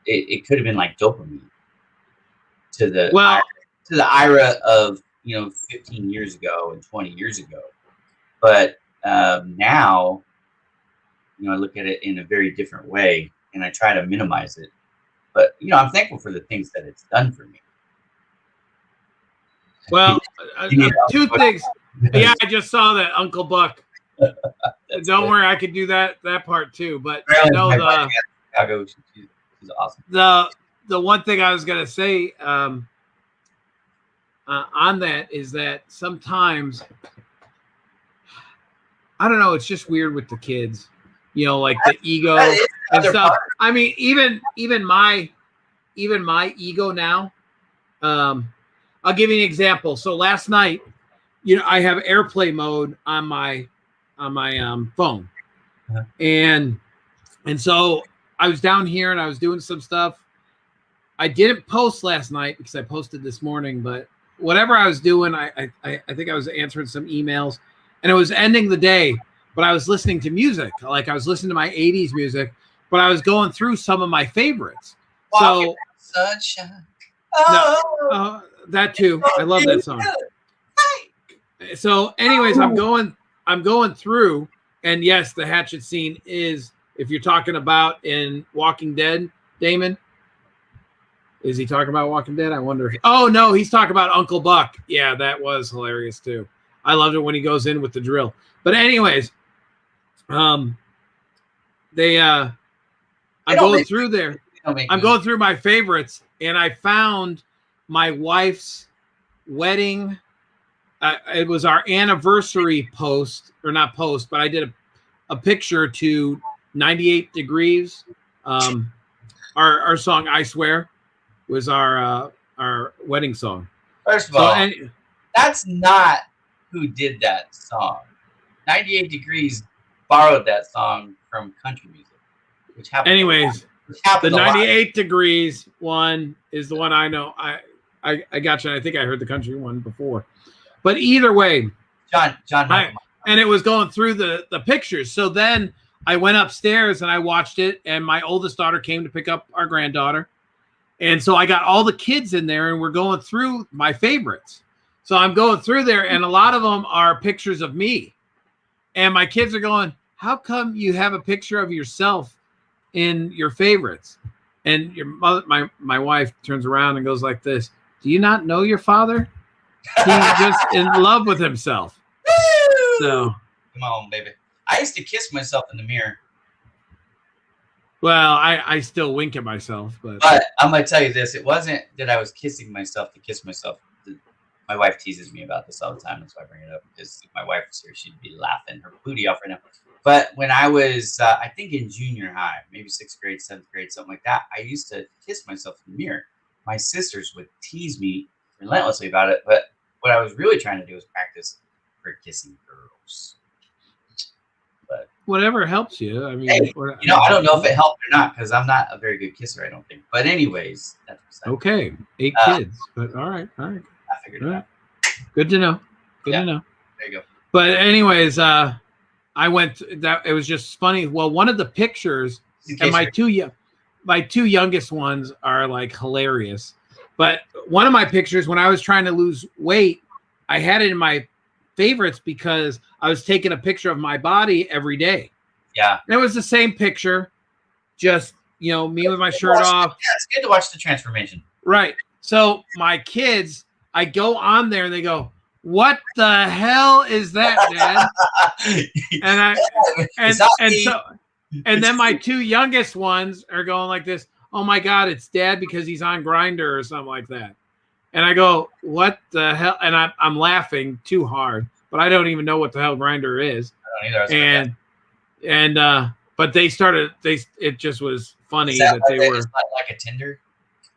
It could have been like dopamine to the Ira of 15 years ago and 20 years ago, but now I look at it in a very different way, and I try to minimize it. But I'm thankful for the things that it's done for me. Well, two things. Yeah, I just saw that, Uncle Buck. Don't worry, I could do that part too. But no, Chicago, she's awesome. The one thing I was gonna say on that is that sometimes, I don't know, it's just weird with the kids, like the ego and stuff. Part. I mean, even my ego now. I'll give you an example. So last night, I have airplane mode on my phone, and so I was down here and I was doing some stuff. I didn't post last night because I posted this morning, but whatever I was doing, I think I was answering some emails, and it was ending the day. But I was listening to music, like I was listening to my 80s music, but I was going through some of my favorites. So sunshine. That too. I love that song. So, anyways, I'm going through, and yes, the hatchet scene is, if you're talking about in Walking Dead, Damon. Is he talking about Walking Dead? I wonder. Oh no, he's talking about Uncle Buck. Yeah, that was hilarious too. I loved it when he goes in with the drill. But anyways, I'm going through there. I'm going through my favorites, and I found my wife's wedding. It was our anniversary post, or not post, but I did a picture to 98 Degrees. Our song "I Swear" was our wedding song. First of all, that's not who did that song. 98 Degrees borrowed that song from country music, which happened. Anyways, the 98 Degrees one is the one I know. I got you. I think I heard the country one before, but either way, John, and it was going through the pictures. So then I went upstairs and I watched it, and my oldest daughter came to pick up our granddaughter. And so I got all the kids in there, and we're going through my favorites. So I'm going through there, and a lot of them are pictures of me. And my kids are going, how come you have a picture of yourself in your favorites? And your mother, my wife turns around and goes like this: do you not know your father? He's just in love with himself. So come on, baby. I used to kiss myself in the mirror. Well, I still wink at myself, but I'm gonna tell you this: it wasn't that I was kissing myself to kiss myself. My wife teases me about this all the time. That's why I bring it up, because if my wife was here, she'd be laughing her booty off right now. But when I was, I think in junior high, maybe 6th grade, 7th grade, something like that, I used to kiss myself in the mirror. My sisters would tease me relentlessly about it, but what I was really trying to do was practice for kissing girls. But whatever helps you. I mean, hey, I don't know if it helped or not, because I'm not a very good kisser, I don't think. But anyways, that's okay. 8 kids, but all right. I figured it out. Good to know. Good to know. There you go. But anyways, I went. It was just funny. Well, one of the pictures, and my two youngest ones are like hilarious. But one of my pictures, when I was trying to lose weight, I had it in my favorites because I was taking a picture of my body every day. Yeah. And it was the same picture, just, me with my shirt off. Yeah, it's good to watch the transformation. Right. So my kids, I go on there and they go, what the hell is that, Dad? and then my 2 youngest ones are going like this: oh my God, it's Dad because he's on Grindr or something like that. And I go, what the hell? And I'm laughing too hard, but I don't even know what the hell Grindr is. I don't either. But they started. It just was funny that they were like a Tinder.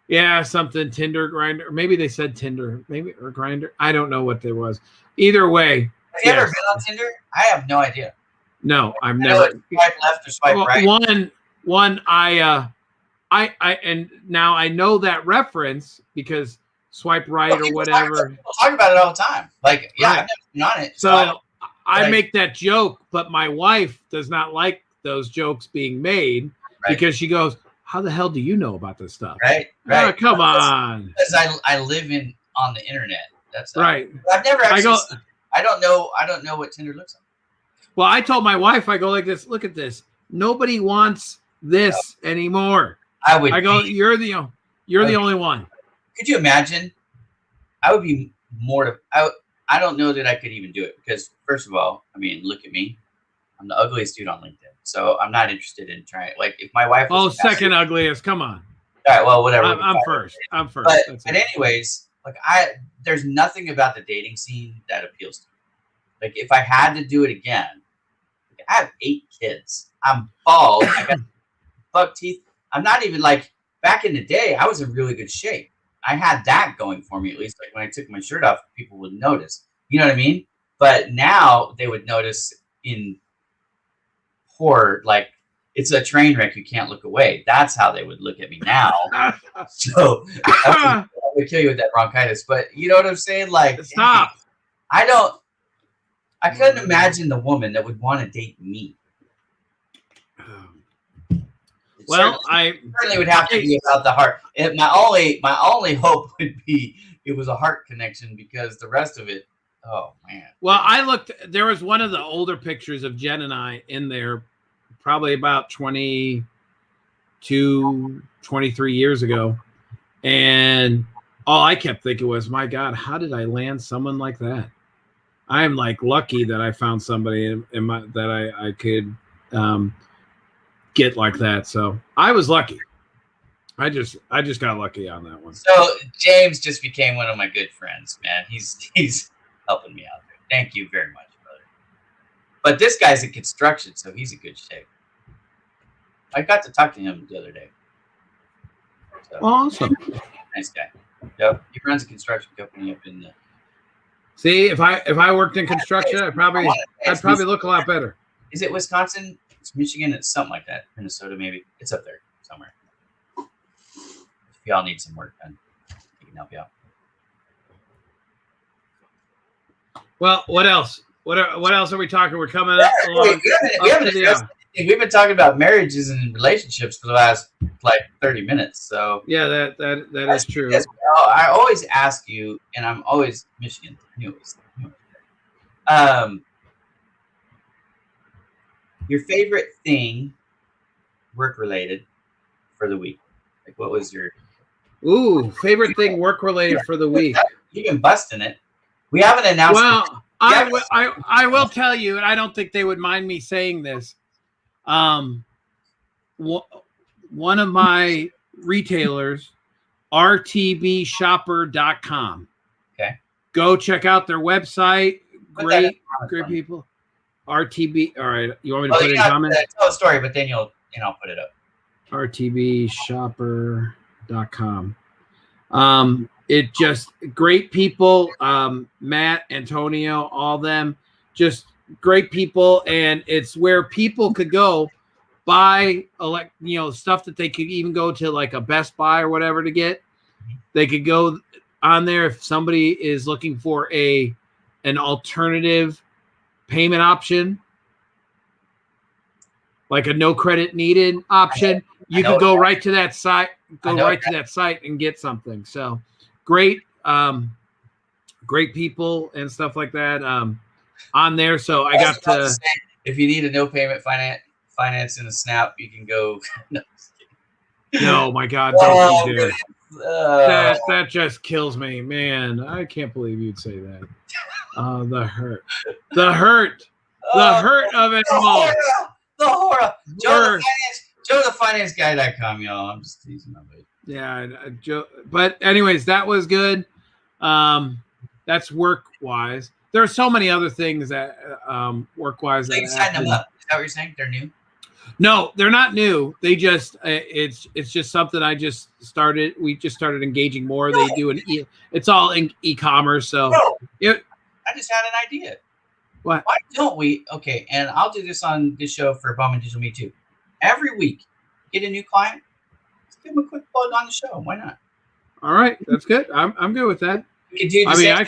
Yeah, something Tinder, Grindr. Maybe they said Tinder, or Grindr. I don't know what there was. Either way. Have you ever been on Tinder? I have no idea. No, I've never. Swipe left or swipe right. One. I and now I know that reference because swipe right or whatever. People talk about it all the time. Like, yeah, right. I've never been on it. So I make that joke, but my wife does not like those jokes being made because she goes, how the hell do you know about this stuff? Right. Oh, come on. Because I live on the internet. That's right. I've never actually. I don't know what Tinder looks like. Well, I told my wife, I go like this. Look at this. Nobody wants this anymore. I go. You're the only one. Could you imagine? I would be I don't know that I could even do it because, first of all, I mean, look at me. I'm the ugliest dude on LinkedIn, so I'm not interested in trying. Like, if my wife was second ugliest. Come on. all right, well, whatever. I'm first. I'm first. But anyways, like there's nothing about the dating scene that appeals to me. Like, if I had to do it again, I have 8 kids. I'm bald. I got buck teeth. I'm not even like back in the day. I was in really good shape. I had that going for me, at least. Like, when I took my shirt off, people would notice. You know what I mean? But now they would notice in horror, like it's a train wreck. You can't look away. That's how they would look at me now. So I would kill you with that bronchitis. But you know what I'm saying? Like, stop. I couldn't imagine the woman that would want to date me. Well, certainly would have to be about the heart. And my only hope would be it was a heart connection, because the rest of it, oh man. Well, I looked. There was one of the older pictures of Jen and I in there, probably about 22, 23 years ago, and all I kept thinking was, "My God, how did I land someone like that?" I'm like lucky that I found somebody that I could get like that. So I was lucky. I just got lucky on that one. So James just became one of my good friends, man. He's helping me out there. Thank you very much, brother. But this guy's in construction, so he's in good shape. I got to talk to him the other day. So, awesome. Nice guy. Yep. He runs a construction company up in the. See, if I worked in construction, I'd probably look a lot better. Is it Wisconsin? It's Michigan. It's something like that. Minnesota, maybe. It's up there somewhere. If y'all need some work done, he can help you out. Well, what else? What else are we talking? We're coming up. We've been talking about marriages and relationships for the last like 30 minutes. So yeah, that is true. I always ask you, and I'm always Michigan. Anyways. Your favorite thing, work related, for the week? Like, what was your favorite thing work related for the week? You've been busting it. We haven't announced. Well, I will tell you, and I don't think they would mind me saying this. One of my retailers, rtbshopper.com. Okay. Go check out their website. Great people. RTB. All right. You want me to put it in comments? Tell a story, but then I'll put it up. rtbshopper.com. It just great people. Matt, Antonio, all them, just great people, and it's where people could go buy stuff that they could even go to like a Best Buy or whatever to get. They could go on there if somebody is looking for an alternative payment option, like a no credit needed option. You could go right to that site, and get something. So great people and stuff like that on there. So I got to say, if you need a no payment finance in a Snap, you can go. No, my God, don't you dare. That just kills me, man. I can't believe you'd say that. The hurt of it all. The horror. Joe the finance guy.com, y'all. I'm just teasing my buddy. Yeah, Joe. But anyways, that was good. That's work wise. There are so many other things that work wise. So you signed them up. Is that what you're saying? They're new? No, they're not new. They just it's just something I just started. We just started engaging more. They do it's all in e-commerce. So I just had an idea. What? Why don't we? Okay, and I'll do this on this show for Bowman Digital Me too. Every week, get a new client. Let's give them a quick plug on the show. Why not? All right, that's good. I'm good with that. We could do. I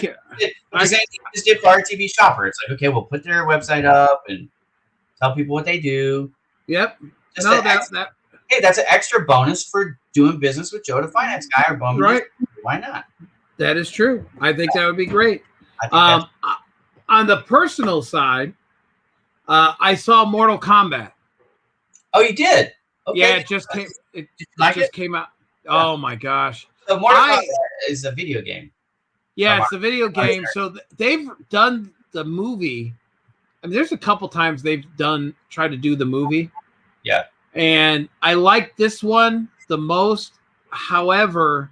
just did for RTB Shopper. It's like, okay, we'll put their website up and tell people what they do. Yep. Hey, that's an extra bonus for doing business with Joe the Finance Guy or Bowman. Right. Why not? That is true. I think that would be great. On the personal side, I saw Mortal Kombat. Oh, you did? Okay. Yeah, it just came. It just came out. Oh my gosh! So Mortal Kombat is a video game. Yeah, it's the video game. So they've done the movie. I mean, there's a couple times they've tried to do the movie. Yeah. And I like this one the most. However,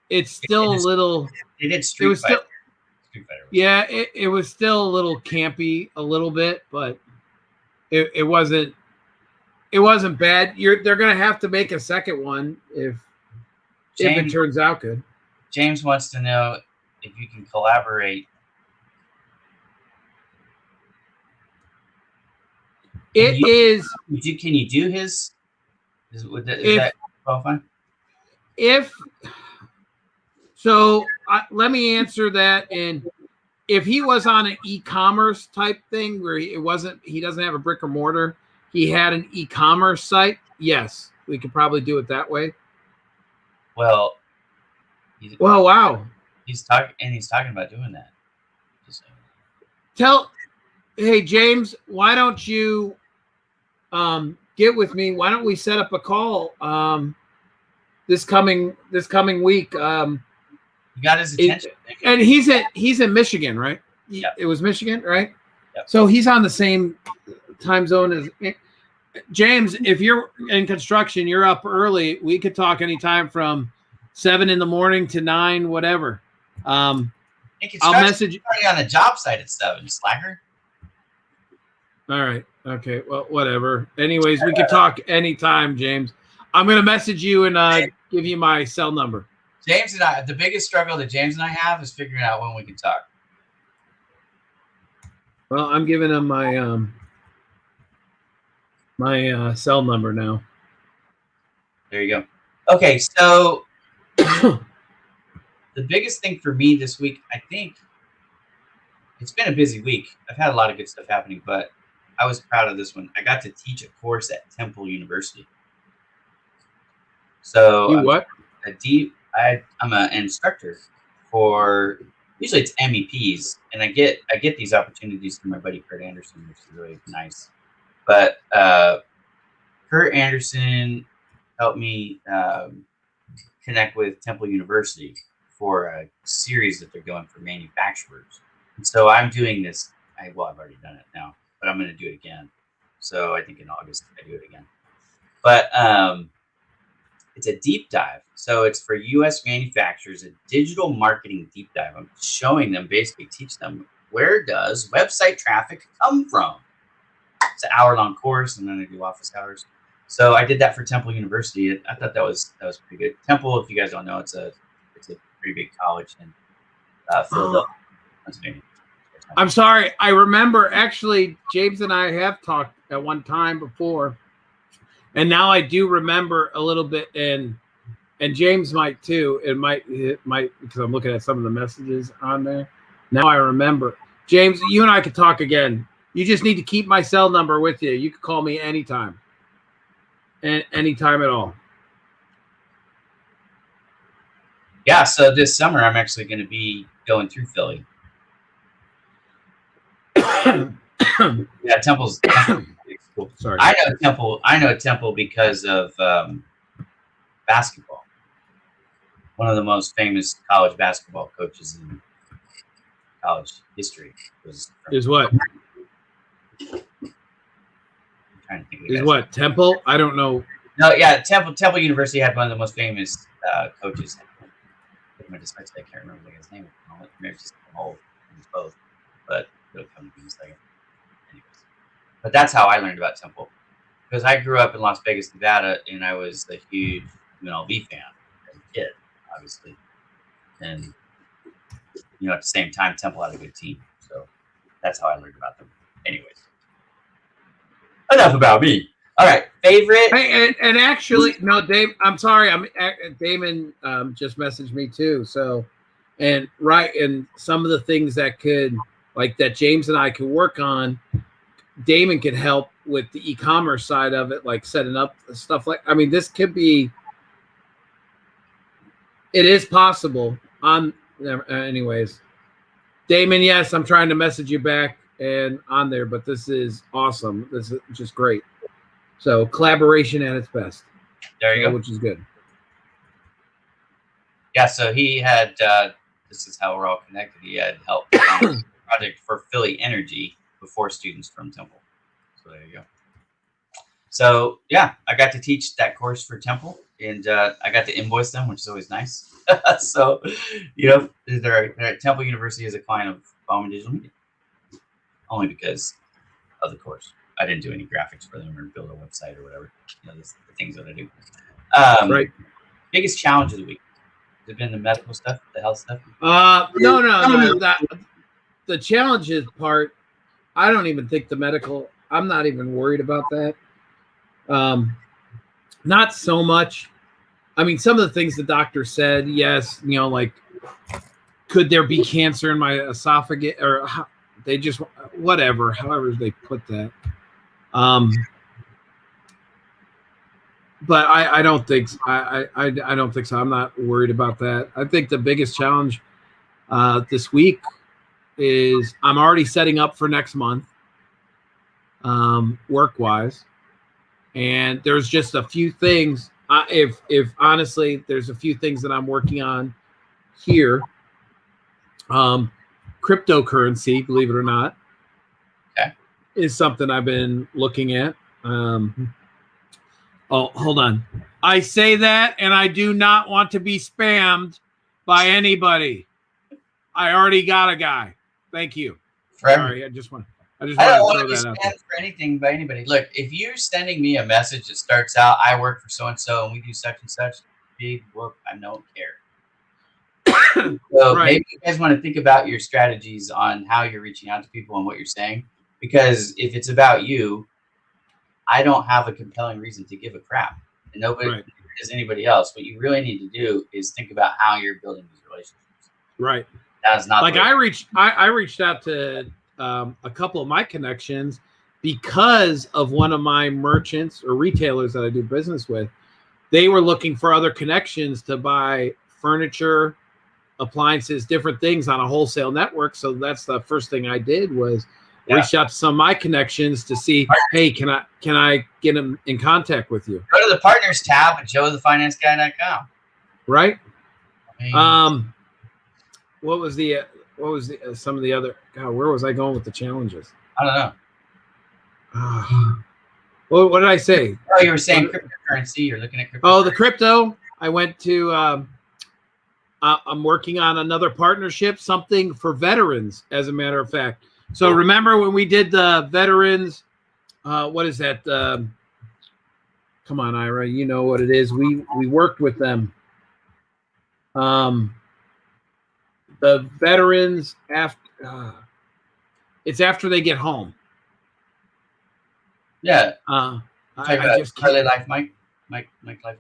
it's still a little. They did Street Fighter. Yeah, it was still a little campy, a little bit, but it wasn't bad. They're gonna have to make a second one if it turns out good. James wants to know if you can collaborate. Can you do his? Is that fun? Let me answer that. And if he was on an e-commerce type thing where he doesn't have a brick or mortar, he had an e-commerce site, yes, we could probably do it that way. Well, wow. He's talking about doing that. Hey James, why don't you get with me? Why don't we set up a call this coming week? You got his attention. And he's in Michigan, right? Yep. It was Michigan, right? Yep. So he's on the same time zone as James. If you're in construction, you're up early. We could talk anytime from 7 a.m. to 9, whatever. I'll message you on a job site at 7, slacker. All right. Okay. Well, whatever. Anyways, we can talk anytime, James. I'm gonna message you and give you my cell number. James and I, the biggest struggle that James and I have is figuring out when we can talk. Well, I'm giving him my my cell number now. There you go. Okay, so the biggest thing for me this week, I think it's been a busy week. I've had a lot of good stuff happening, but I was proud of this one. I got to teach a course at Temple University. So I'm an instructor for, usually it's MEPs, and I get these opportunities through my buddy Kurt Anderson, which is really nice. But Kurt Anderson helped me connect with Temple University for a series that they're going for manufacturers. And so I'm doing this. I've already done it now, but I'm going to do it again. So I think in August I do it again. But it's a deep dive. So it's for U.S. manufacturers, a digital marketing deep dive. I'm showing them, basically teach them, where does website traffic come from? It's an hour-long course, and then I do office hours. So I did that for Temple University. I thought that was pretty good. Temple, if you guys don't know, it's a pretty big college in Philadelphia, Pennsylvania. I'm sorry. I remember actually James and I have talked at one time before, and now I do remember a little bit, and James might too. It might because I'm looking at some of the messages on there. Now I remember. James, you and I could talk again. You just need to keep my cell number with you. You can call me anytime. And anytime at all. Yeah, so this summer I'm actually going to be going through Philly. Yeah, Temple's cool. Sorry. I know Temple because of basketball. One of the most famous college basketball coaches in college history is what? I'm trying to think is what? Temple? I don't know. No, yeah, Temple University had one of the most famous coaches. I can't remember his name at the moment. Maybe just old, both, but it'll come to me in a second. Anyways, but that's how I learned about Temple, because I grew up in Las Vegas, Nevada, and I was a huge MLB fan as a kid, obviously, and at the same time, Temple had a good team, so that's how I learned about them. Anyways, enough about me. All right, favorite. Hey, and actually, no, Dave. I'm sorry. Damon just messaged me too. So, and some of the things that James and I could work on, Damon could help with the e-commerce side of it, like setting up stuff. This could be. It is possible. Anyways, Damon. Yes, I'm trying to message you back and on there, but this is awesome. This is just great. So collaboration at its best. There you go. Which is good. Yeah, so he had this is how we're all connected. He had helped on a project for Philly Energy before students from Temple. So there you go. So yeah, I got to teach that course for Temple, and I got to invoice them, which is always nice. So, they're at Temple University as a client of Bowman Digital Media, only because of the course. I didn't do any graphics for them or build a website or whatever. The things that I do. Right. Biggest challenge of the week. Has it been the medical stuff, the health stuff? No. The challenges part, I don't even think the medical. I'm not even worried about that. Not so much. I mean, some of the things the doctor said, yes, like, could there be cancer in my esophagus, or they just whatever, however they put that. But I don't think I don't think so. I'm not worried about that. I think the biggest challenge this week is I'm already setting up for next month, work-wise, and there's just a few things. If honestly, there's a few things that I'm working on here. Cryptocurrency, believe it or not, is something I've been looking at. Oh, hold on. I say that, and I do not want to be spammed by anybody. I already got a guy. Thank you. Sorry, I just want to I don't throw want to be that out there. spammed for anything by anybody. Look, if you're sending me a message that starts out, I work for so-and-so and we do such and such, big whoop, I don't care. So maybe you guys want to think about your strategies on how you're reaching out to people and what you're saying. Because if it's about you, I don't have a compelling reason to give a crap. And nobody is anybody else. What you really need to do is think about how you're building these relationships. Right. That's not like I reached out to a couple of my connections because of one of my merchants or retailers that I do business with. They were looking for other connections to buy furniture, appliances, different things on a wholesale network. So that's the first thing I did was reach out to some of my connections to see, hey, can I get them in contact with you? Go to the partners tab at joethefinanceguy.com. Right. What was the some of the other? God, where was I going with the challenges? I don't know. What did I say? Oh, you were saying cryptocurrency. You're looking at cryptocurrency. Oh, the crypto. I went to. I'm working on another partnership, something for veterans, as a matter of fact. So remember when we did the veterans? What is that? Come on, Ira. You know what it is. We worked with them. The veterans after. It's after they get home. Yeah. I just Charlie Life Mike Life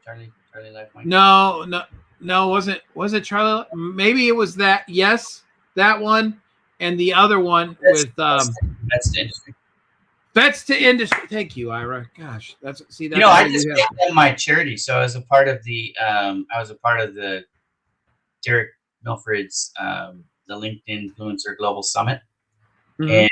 Charlie Life Mike. No. Was it Charlie? Maybe it was that. Yes, that one, and the other one with Vets to Industry. Vets to Industry. Thank you, Ira. Gosh, that's I just made them my charity. So I was a part of the Derek Milford's the LinkedIn Influencer Global Summit. And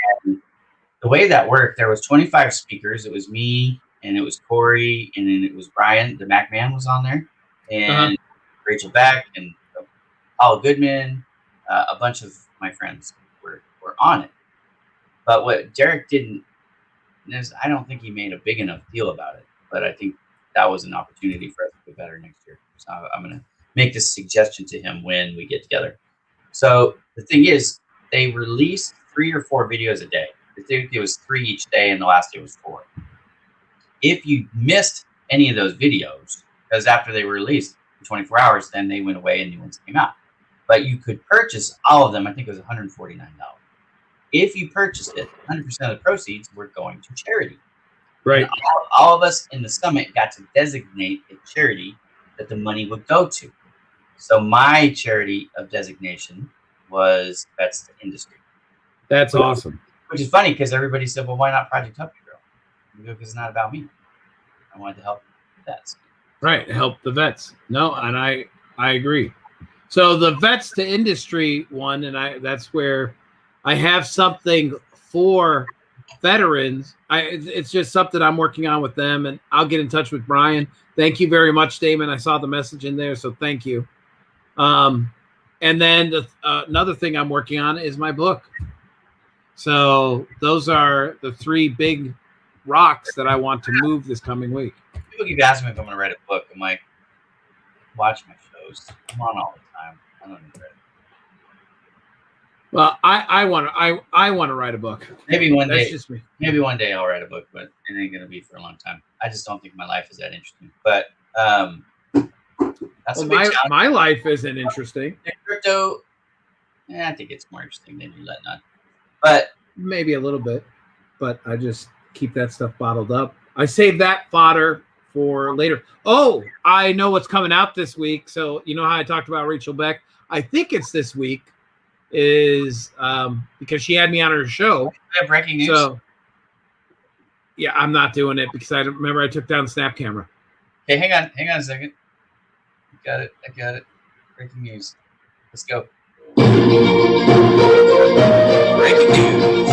the way that worked, there was 25 speakers. It was me, and it was Corey, and then it was Brian. The Mac Man was on there, and Rachel Beck, and Paul Goodman. A bunch of my friends were on it. But what Derek didn't is, I don't think he made a big enough deal about it. But I think that was an opportunity for us to do better next year. So I'm going to make this suggestion to him when we get together. So the thing is, they release 3 or 4 videos a day. I think it was 3 each day, and the last day was 4. If you missed any of those videos, because after they were released in 24 hours, then they went away and new ones came out. But you could purchase all of them. I think it was $149. If you purchased it, 100% of the proceeds were going to charity. Right. All of us in the summit got to designate a charity that the money would go to. So my charity of designation was Vets to Industry. That's awesome. Which is funny because everybody said, well, why not Project Help You Grow? Because it's not about me. I wanted to help the vets. Right. Help the vets. No, and I agree. So the Vets to Industry one, and that's where I have something for veterans. It's just something I'm working on with them, and I'll get in touch with Brian. Thank you very much, Damon. I saw the message in there, so thank you. And then another thing I'm working on is my book. So those are the 3 big rocks that I want to move this coming week. People keep asking me if I'm going to write a book. I'm like, watch my shows. I'm on all the time. I don't need to write it. Well, I want to write a book. Maybe one That's day. just me. Maybe one day I'll write a book, but it ain't going to be for a long time. I just don't think my life is that interesting. But that's my life isn't interesting. Crypto, I think it's more interesting than you let on. But maybe a little bit, but I just keep that stuff bottled up. I save that fodder for later. Oh, I know what's coming out this week. So you know how I talked about Rachel Beck? I think it's this week. Is because she had me on her show. I have breaking news. So yeah, I'm not doing it because I remember I took down the snap camera. Okay, hang on a second. I got it. Breaking news. Let's go. Breaking news.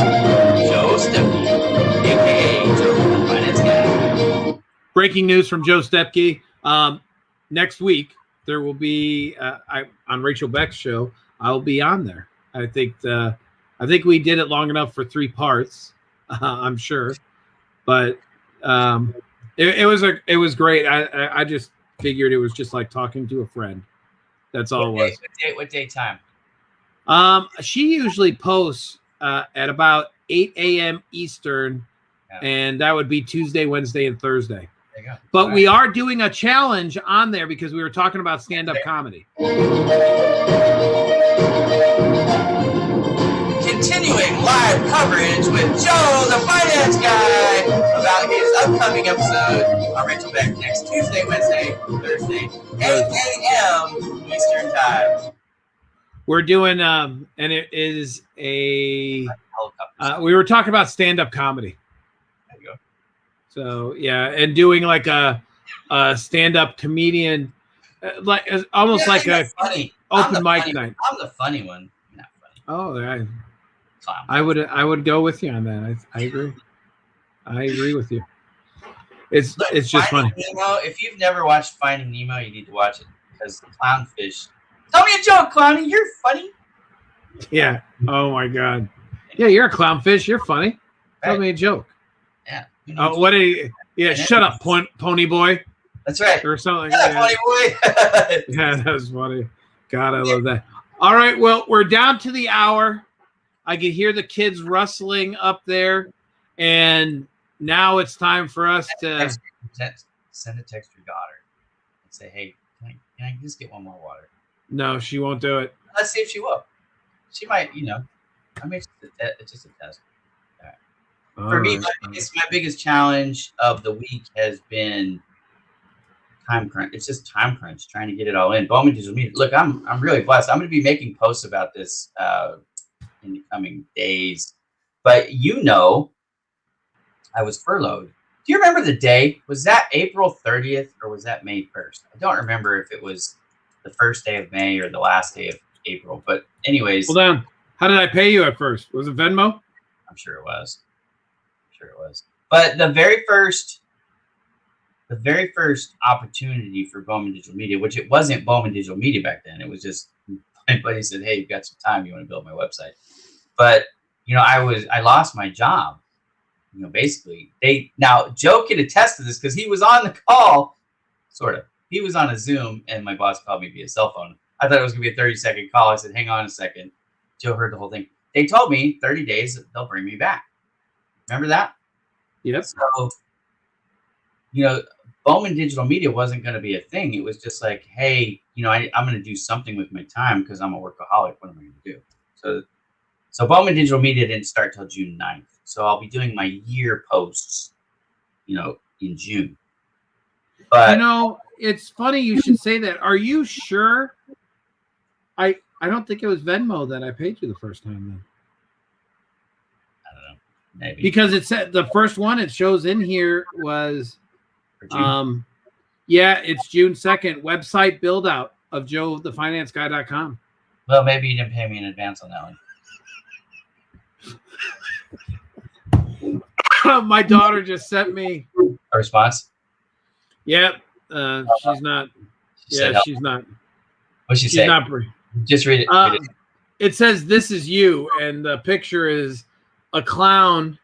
Joe Stepke, aka Joe the Finance Guy. Breaking news from Joe Stepke. Next week there will be on Rachel Beck's show. I'll be on there. I think we did it long enough for 3 parts. I'm sure, but it was great. I just figured it was just like talking to a friend. That's all it was. What day time? She usually posts at about 8 a.m. Eastern, and that would be Tuesday, Wednesday, and Thursday. There you go. But we are doing a challenge on there because we were talking about stand-up comedy. Continuing live coverage with Joe, the Finance Guy, about his upcoming episode on Rachel Beck next Tuesday, Wednesday, Thursday, 8 a.m. Eastern Time. We're doing, and it is we were talking about stand-up comedy. There you go. So, yeah, and doing like a stand-up comedian, like almost like a funny. open mic night. I'm the funny one. You're not funny. Oh, I would go with you on that. I agree. I agree with you. It's just funny. Nemo, if you've never watched Finding Nemo, you need to watch it because the clownfish. Tell me a joke, Clowny. You're funny. Yeah. Oh my God. Yeah, you're a clownfish. You're funny. Tell me a joke. Yeah. What are you? Yeah. Shut up, pony boy. That's right. Or something. Yeah, pony boy. Yeah, that was funny. God, I love that. All right. Well, we're down to the hour. I can hear the kids rustling up there, and now it's time for us to send a text to your daughter and say, "Hey, can I just get one more water?" No, she won't do it. Let's see if she will. She might, I mean, it's just a test. All right. For me, my biggest challenge of the week has been time crunch. It's just time crunch, trying to get it all in. Bowman Digital Media. Look, I'm really blessed. I'm going to be making posts about this in the coming days. But I was furloughed. Do you remember the day? Was that April 30th or was that May 1st? I don't remember if it was the first day of May or the last day of April. But anyways. Hold on. How did I pay you at first? Was it Venmo? I'm sure it was. But the very first opportunity for Bowman Digital Media, which it wasn't Bowman Digital Media back then. It was just my buddy said, "Hey, you've got some time. You want to build my website?" But I lost my job. Basically, Joe can attest to this because he was on the call, sort of. He was on a Zoom, and my boss called me via cell phone. I thought it was gonna be a 30-second call. I said, "Hang on a second." Joe heard the whole thing. They told me 30 days they'll bring me back. Remember that? Yep. So, Bowman Digital Media wasn't going to be a thing. It was just like, hey, I'm going to do something with my time because I'm a workaholic. What am I going to do? So Bowman Digital Media didn't start till June 9th. So I'll be doing my year posts, in June. But it's funny you should say that. Are you sure? I don't think it was Venmo that I paid you the first time then. I don't know. Maybe. Because it said the first one it shows in here was it's June 2nd. Website build out of JoeTheFinanceGuy.com. Well, maybe you didn't pay me in advance on that one. My daughter just sent me a response. Yep. She's not. Yeah, she's not. What'd she say? She's not. Just read it. Read it. It says, "This is you," and the picture is a clown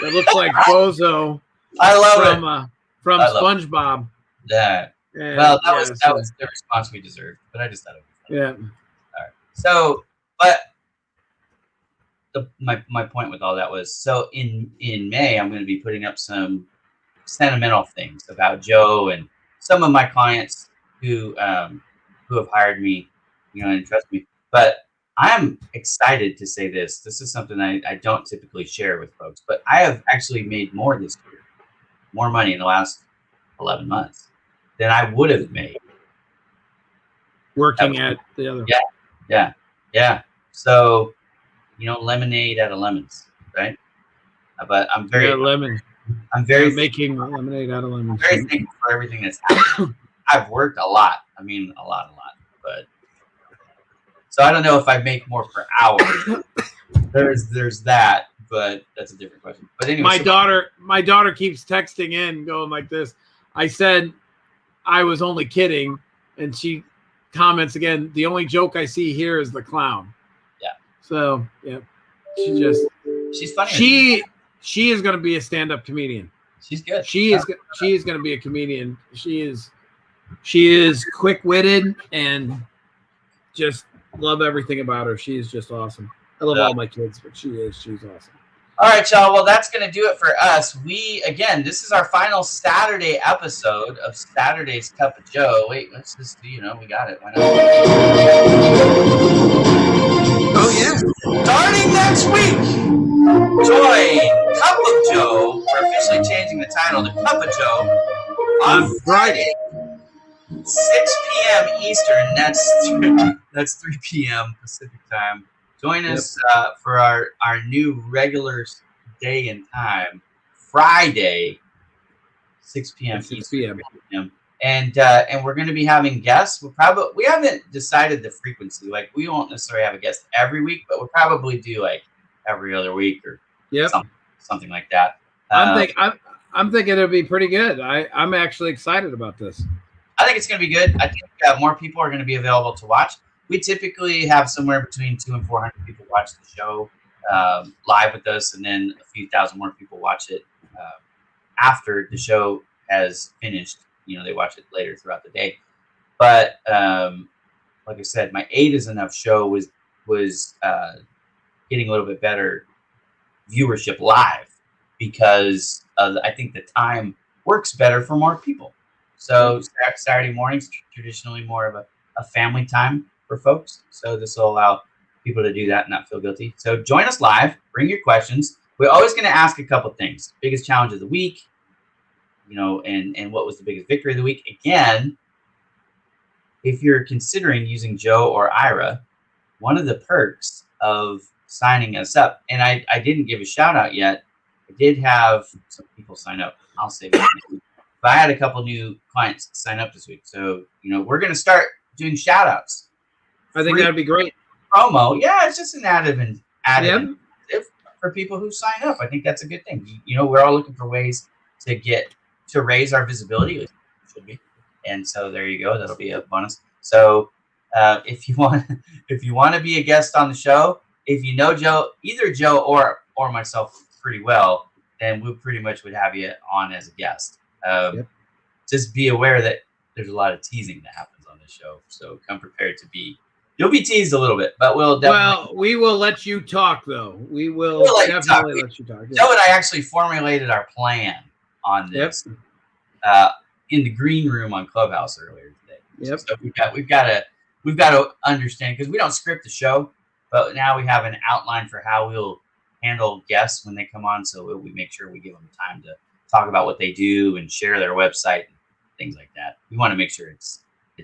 that looks like Bozo. I love it. From SpongeBob. Yeah. And, Well, that was the response we deserved, but I just thought it was funny. Yeah. All right. So, but my point with all that was, so in May I'm going to be putting up some sentimental things about Joe and some of my clients who have hired me, and trust me. But I'm excited to say this. This is something I don't typically share with folks, but I have actually made more this year, more money in the last 11 months than I would have made working at the other. Yeah. So, lemonade out of lemons, right? But I'm very making lemonade out of lemons. Very thankful for everything that's happened. I've worked a lot. I mean, a lot. But so I don't know if I make more per hour. There's that, but that's a different question. But anyway, my daughter keeps texting in, going like this. I said I was only kidding, and she comments again. The only joke I see here is the clown. Yeah. So yeah, she's funny. She is going to be a stand-up comedian. She's good. She is going to be a comedian. She is quick-witted and just love everything about her. She is just awesome. I love all my kids, but she's awesome. All right, y'all. Well, that's going to do it for us. This is our final Saturday episode of Saturday's Cup of Joe. Wait, let's just, we got it. Why not? Oh, yeah. Starting next week, join Cup of Joe. We're officially changing the title to Cup of Joe on Friday, 6 p.m. Eastern. That's 3 p.m. Pacific time. Join us for our new regular day and time, Friday, 6 p.m. 6 p.m. And we're going to be having guests. We haven't decided the frequency. Like, we won't necessarily have a guest every week, but we'll probably do like every other week or something like that. I'm thinking it'll be pretty good. I'm actually excited about this. I think it's going to be good. I think more people are going to be available to watch. We typically have somewhere between 200 and 400 people watch the show live with us, and then a few thousand more people watch it after the show has finished. They watch it later throughout the day. But like I said, my 8 is Enough show was getting a little bit better viewership live because I think the time works better for more people. So Saturday mornings traditionally more of a family time for folks. So this will allow people to do that and not feel guilty. So join us live. Bring your questions. We're always going to ask a couple things. Biggest challenge of the week, and what was the biggest victory of the week? Again, if you're considering using Joe or Ira, one of the perks of signing us up, and I didn't give a shout out yet. I did have some people sign up. I'll say that. But I had a couple new clients sign up this week. So, we're going to start doing shout outs. I think that'd be great. Promo. Yeah, it's just an added for people who sign up. I think that's a good thing. We're all looking for ways to raise our visibility. It should be. And so there you go. That'll be a bonus. So if you want to be a guest on the show, if you know Joe, either Joe or myself pretty well, then we pretty much would have you on as a guest. Just be aware that there's a lot of teasing that happens on this show. So come prepared to be. You'll be teased a little bit, but we will let you talk, though. We'll definitely let you talk. Yeah. Joe and I actually formulated our plan on this in the green room on Clubhouse earlier today. Yep. So we've got to understand, because we don't script the show, but now we have an outline for how we'll handle guests when they come on. So we make sure we give them time to talk about what they do and share their website and things like that. We want to make sure it's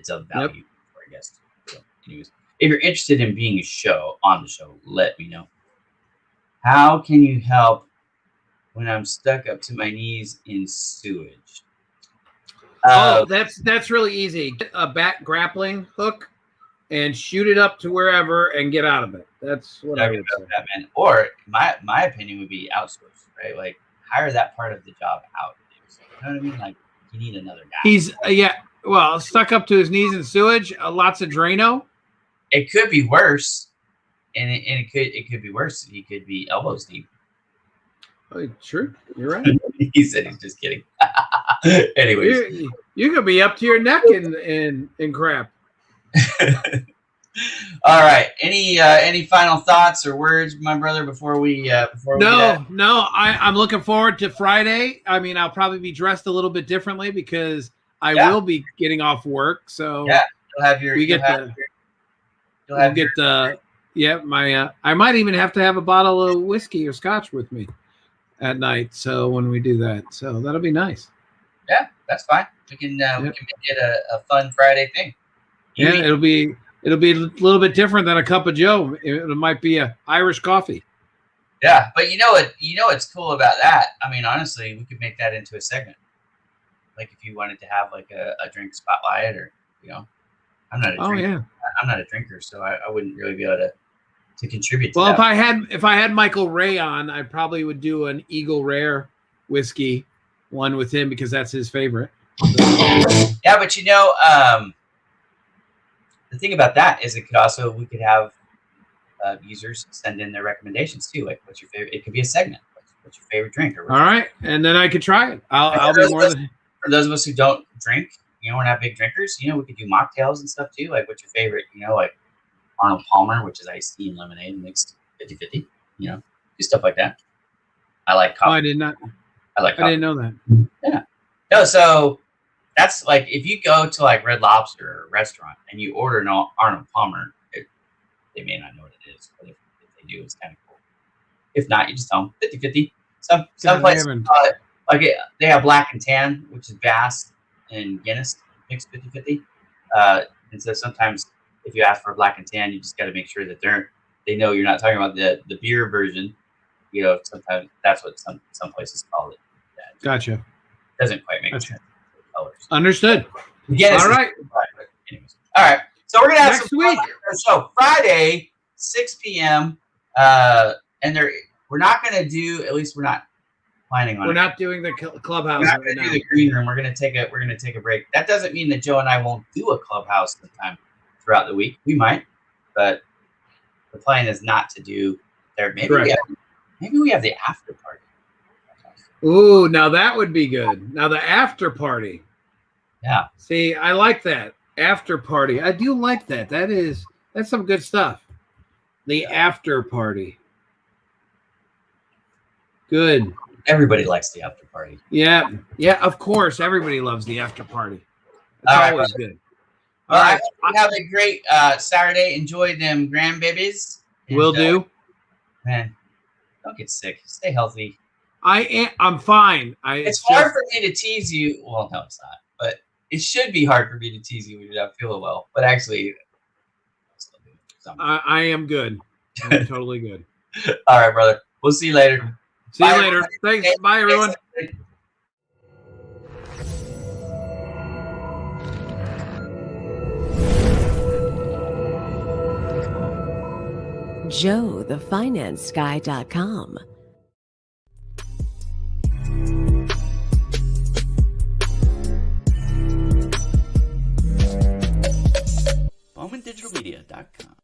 of value for our guests. So anyways, if you're interested in being on the show, let me know. How can you help when I'm stuck up to my knees in sewage? That's really easy. Get a bat grappling hook and shoot it up to wherever and get out of it. That's what I would say. Batman. Or my opinion would be outsource, right? Like, hire that part of the job out. You know what I mean? Like, you need another guy. He's stuck up to his knees in sewage. Lots of Drano. it could be worse, and it could be worse. He could be elbows deep. Oh, sure, you're right. He said he's just kidding. Anyways, you could be up to your neck in crap. All right. Any final thoughts or words, my brother, before we No. I'm looking forward to Friday. I mean, I'll probably be dressed a little bit differently because I will be getting off work. So yeah, you'll have your. I might even have to have a bottle of whiskey or scotch with me at night. So when we do that, so that'll be nice. Yeah, that's fine. We can make it a fun Friday thing. It'll be a little bit different than a cup of Joe. It might be a Irish coffee. Yeah, but you know what's cool about that? I mean, honestly, we could make that into a segment. Like if you wanted to have like a drink spotlight, or I'm not a drinker. I'm not a drinker, so I wouldn't really be able to contribute to that. If I had Michael Ray on, I probably would do an Eagle Rare whiskey one with him because that's his favorite. Yeah, but the thing about that is we could have users send in their recommendations too. Like, what's your favorite? It could be a segment. What's your favorite drink? All right, and then I could try it. I'll be more than for those of us who don't drink. We're not big drinkers. We could do mocktails and stuff too. Like, what's your favorite? Like Arnold Palmer, which is iced tea and lemonade mixed 50-50. Do stuff like that. I like coffee. Oh, I did not. I like coffee. I didn't know that. Yeah. No, so that's like if you go to like Red Lobster or a restaurant and you order an Arnold Palmer, they may not know what it is, but if they do, it's kind of cool. If not, you just tell them 50-50. Some places like they have black and tan, which is Bass and Guinness mixed 50-50. And so sometimes if you ask for a black and tan, you just got to make sure that they know you're not talking about the beer version. Sometimes that's what some places call it. Gotcha. Doesn't quite make sense. Colors. Understood. Guinness all right. Anyways. All right. So we're gonna have next week. So Friday, 6 p.m. And we're not gonna do. At least we're not planning on. We're not doing the clubhouse. We're not gonna do the green room. We're gonna take a break. That doesn't mean that Joe and I won't do a clubhouse sometime throughout the week. We might, but the plan is not to do there. Maybe we have the after party. Ooh, now that would be good. Now the after party. Yeah. See, I like that after party. I do like that. That's some good stuff. The after party. Good. Everybody likes the after party. Yeah. Yeah, of course. Everybody loves the after party. It's always good. All right. Have a great Saturday. Enjoy them grandbabies. Will do. Man, don't get sick. Stay healthy. I'm fine. It's hard for me to tease you. Well, no, it's not. But it should be hard for me to tease you when you're not feeling well. But actually, I am good. I'm totally good. All right, brother. We'll see you later. See you later. Thanks. Bye, everyone. JoeTheFinanceGuy.com. BowmanDigitalMedia.com.